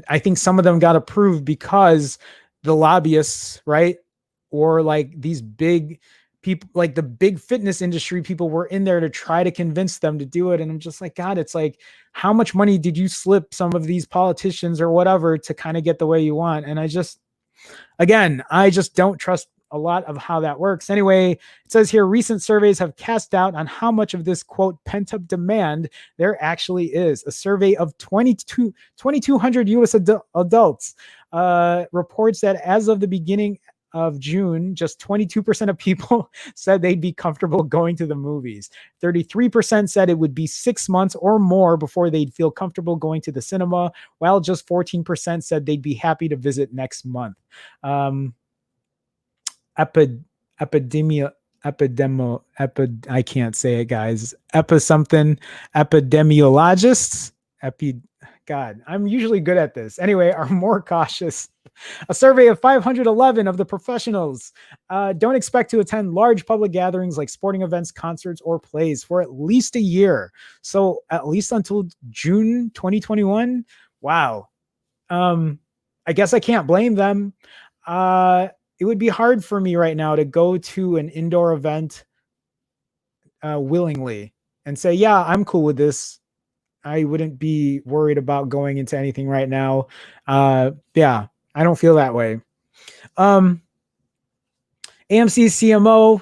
I think some of them got approved because the lobbyists, right? Or like these big people, like the big fitness industry people were in there to try to convince them to do it. And I'm just like, God, it's like, how much money did you slip some of these politicians or whatever to kind of get the way you want? And I just don't trust a lot of how that works. Anyway, it says here, recent surveys have cast doubt on how much of this, quote, pent-up demand there actually is. A survey of 2,200 U.S. adults reports that as of the beginning of June, just 22% of people said they'd be comfortable going to the movies. 33% said it would be 6 months or more before they'd feel comfortable going to the cinema, while just 14% said they'd be happy to visit next month. I can't say it, guys. Epidemiologists. God, I'm usually good at this. Anyway, are more cautious. A survey of 511 of the professionals don't expect to attend large public gatherings like sporting events, concerts, or plays for at least a year. So at least until June 2021. Wow. I guess I can't blame them. It would be hard for me right now to go to an indoor event willingly and say, yeah, I'm cool with this. I wouldn't be worried about going into anything right now. Yeah, I don't feel that way. AMC's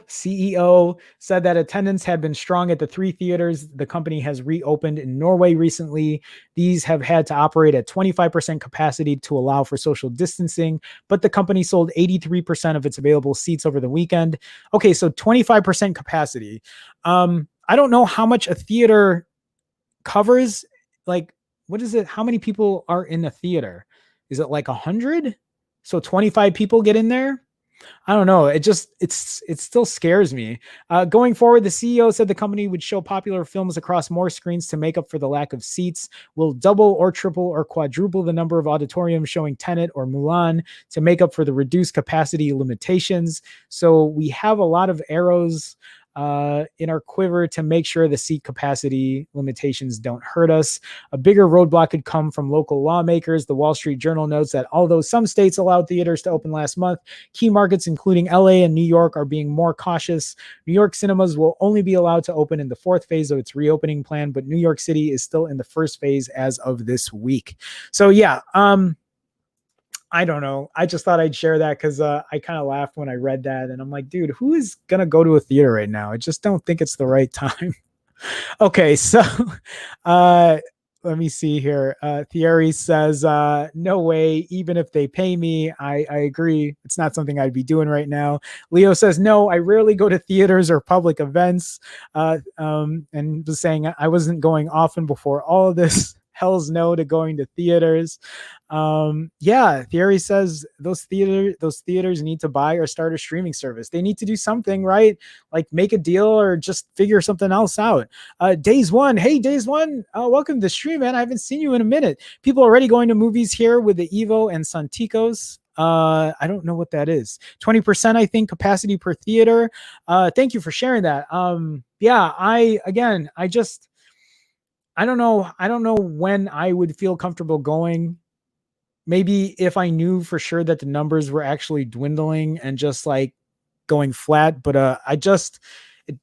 CEO said that attendance had been strong at the 3 theaters the company has reopened in Norway recently. These have had to operate at 25% capacity to allow for social distancing, but the company sold 83% of its available seats over the weekend. Okay, so 25% capacity. I don't know how much a theater covers. Like, what is it? How many people are in a theater? Is it like 100? So 25 people get in there? I don't know. It still scares me. Going forward, the CEO said the company would show popular films across more screens to make up for the lack of seats. Will double or triple or quadruple the number of auditoriums showing Tenet or Mulan to make up for the reduced capacity limitations. So we have a lot of arrows in our quiver to make sure the seat capacity limitations don't hurt us. A bigger roadblock could come from local lawmakers. The Wall Street Journal notes that although some states allowed theaters to open last month, key markets including LA and New York are being more cautious. New York cinemas will only be allowed to open in the 4th phase of its reopening plan, but New York City is still in the 1st phase as of this week. So yeah, I don't know. I just thought I'd share that because I kind of laughed when I read that. And I'm like, dude, who is going to go to a theater right now? I just don't think it's the right time. Okay, so let me see here. Thierry says, no way, even if they pay me. I agree. It's not something I'd be doing right now. Leo says, no, I rarely go to theaters or public events. And was saying I wasn't going often before all of this. Hell's no to going to theaters. Yeah, Thierry says those theaters need to buy or start a streaming service. They need to do something, right? Like make a deal or just figure something else out. Days One, hey Days One, welcome to the stream, man. I haven't seen you in a minute. People are already going to movies here with the Evo and Santikos. I don't know what that is. 20%, I think, capacity per theater. Thank you for sharing that. Yeah, I don't know. I don't know when I would feel comfortable going. Maybe if I knew for sure that the numbers were actually dwindling and just like going flat, but it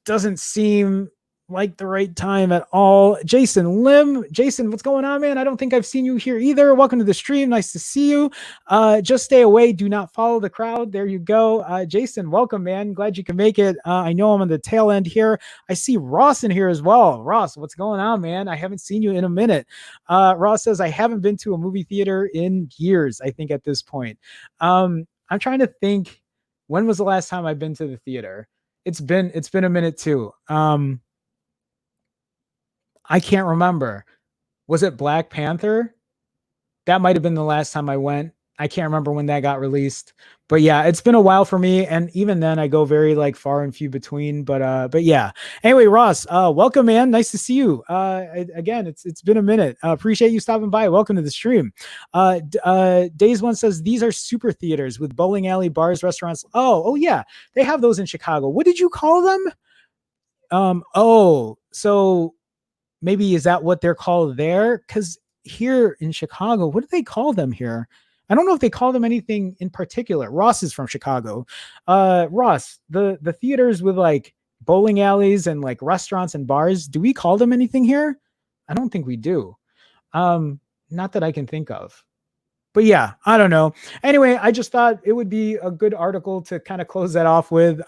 doesn't seem like the right time at all. Jason Lim, Jason, what's going on, man? I don't think I've seen you here either. Welcome to the stream. Nice to see you. Just stay away. Do not follow the crowd. There you go. Jason, welcome, man. Glad you can make it. I know I'm on the tail end here. I see Ross in here as well. Ross, what's going on, man? I haven't seen you in a minute. Ross says, I haven't been to a movie theater in years, I think at this point. I'm trying to think, when was the last time I've been to the theater? It's been a minute too. I can't remember. Was it Black Panther? That might have been the last time I went. I can't remember when that got released. But yeah, it's been a while for me. And even then I go very like far and few between. But yeah. Anyway, Ross, welcome, man. Nice to see you. Again, it's been a minute. Appreciate you stopping by. Welcome to the stream. Days One says these are super theaters with bowling alley, bars, restaurants. Oh yeah. They have those in Chicago. What did you call them? So maybe is that what they're called there? Because here in Chicago, what do they call them here? I don't know if they call them anything in particular. Ross is from Chicago. Ross, the theaters with like bowling alleys and like restaurants and bars, do we call them anything here? I don't think we do. Not that I can think of. But yeah, I don't know. Anyway, I just thought it would be a good article to kind of close that off with.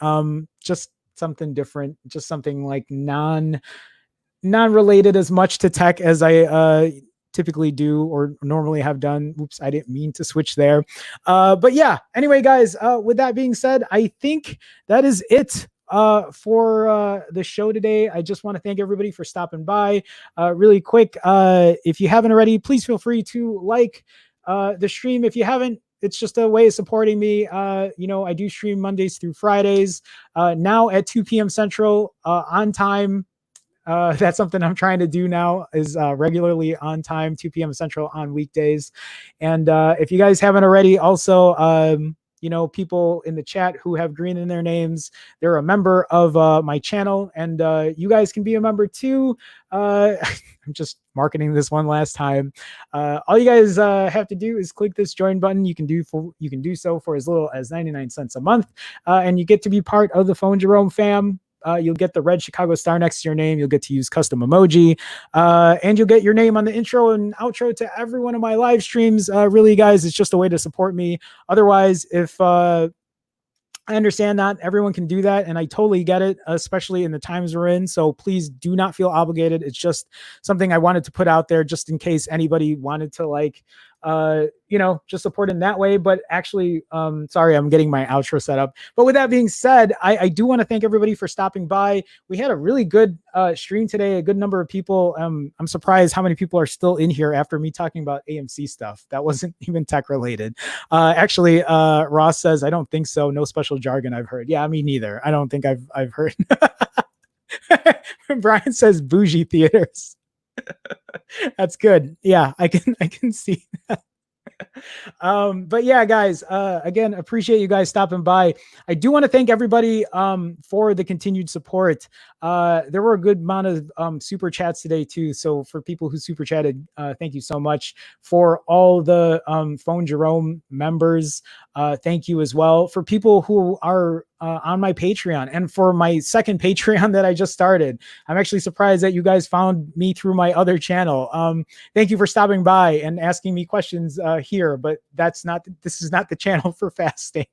Just something different, just something like non-related as much to tech as I typically do or normally have done. Oops, I didn't mean to switch there. But yeah, anyway, guys, with that being said, I think that is it for the show today. I just want to thank everybody for stopping by. Really quick, if you haven't already, please feel free to like the stream. If you haven't, it's just a way of supporting me. I do stream Mondays through Fridays, now at 2 p.m. Central, on time. That's something I'm trying to do now, is regularly on time, 2 p.m. Central on weekdays. And if you guys haven't already, also, people in the chat who have green in their names, they're a member of my channel, and you guys can be a member too. I'm just marketing this one last time. All you guys have to do is click this join button. You can do so for as little as 99 cents a month, and you get to be part of the Phone Jerome fam. You'll get the red Chicago star next to your name. You'll get to use custom emoji, and you'll get your name on the intro and outro to every one of my live streams. Really, guys, it's just a way to support me. Otherwise, if I understand not everyone can do that, and I totally get it, especially in the times we're in. So please do not feel obligated. It's just something I wanted to put out there just in case anybody wanted to just support in that way. But actually, sorry, I'm getting my outro set up. But with that being said, I do want to thank everybody for stopping by. We had a really good stream today, a good number of people. I'm surprised how many people are still in here after me talking about AMC stuff. That wasn't even tech related. Actually, Ross says, I don't think so. No special jargon I've heard. Yeah, me neither. I don't think I've heard. Brian says bougie theaters. That's good. Yeah, I can see that. But yeah, guys, again, appreciate you guys stopping by. I do want to thank everybody for the continued support. There were a good amount of super chats today too. So for people who super chatted, thank you so much. For all the Phone Jerome members, thank you as well. For people who are on my Patreon, and for my second Patreon that I just started, I'm actually surprised that you guys found me through my other channel. Thank you for stopping by and asking me questions here, but this is not the channel for fasting.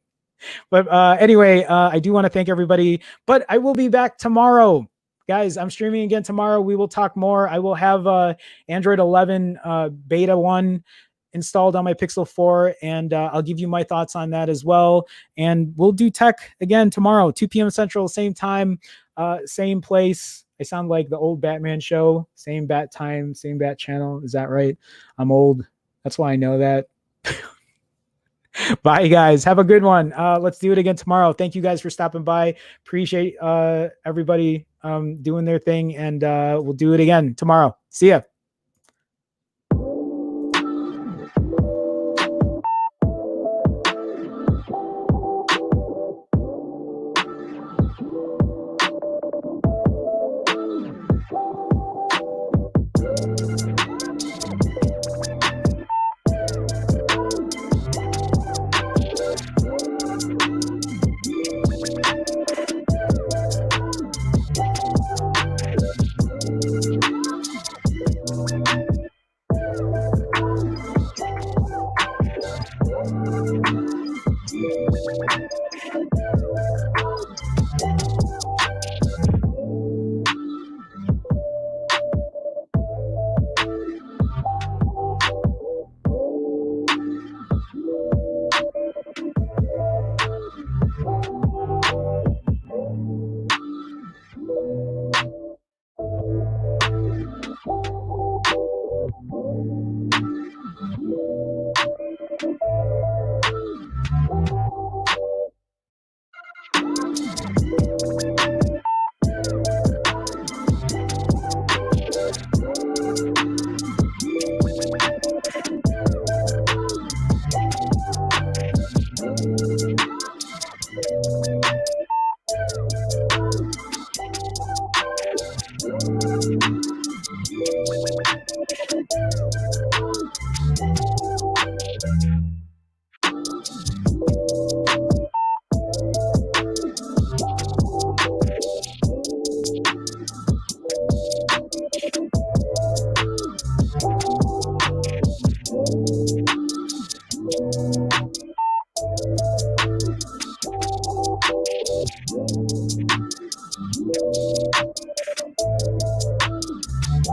But anyway, I do want to thank everybody, but I will be back tomorrow. Guys, I'm streaming again tomorrow. We will talk more. I will have Android 11 beta 1 installed on my Pixel 4, and I'll give you my thoughts on that as well. And we'll do tech again tomorrow, 2 p.m. Central, same time, same place. I sound like the old Batman show, same bat time, same bat channel. Is that right? I'm old. That's why I know that. Bye, guys. Have a good one. Let's do it again tomorrow. Thank you guys for stopping by. Appreciate everybody doing their thing, and we'll do it again tomorrow. See ya.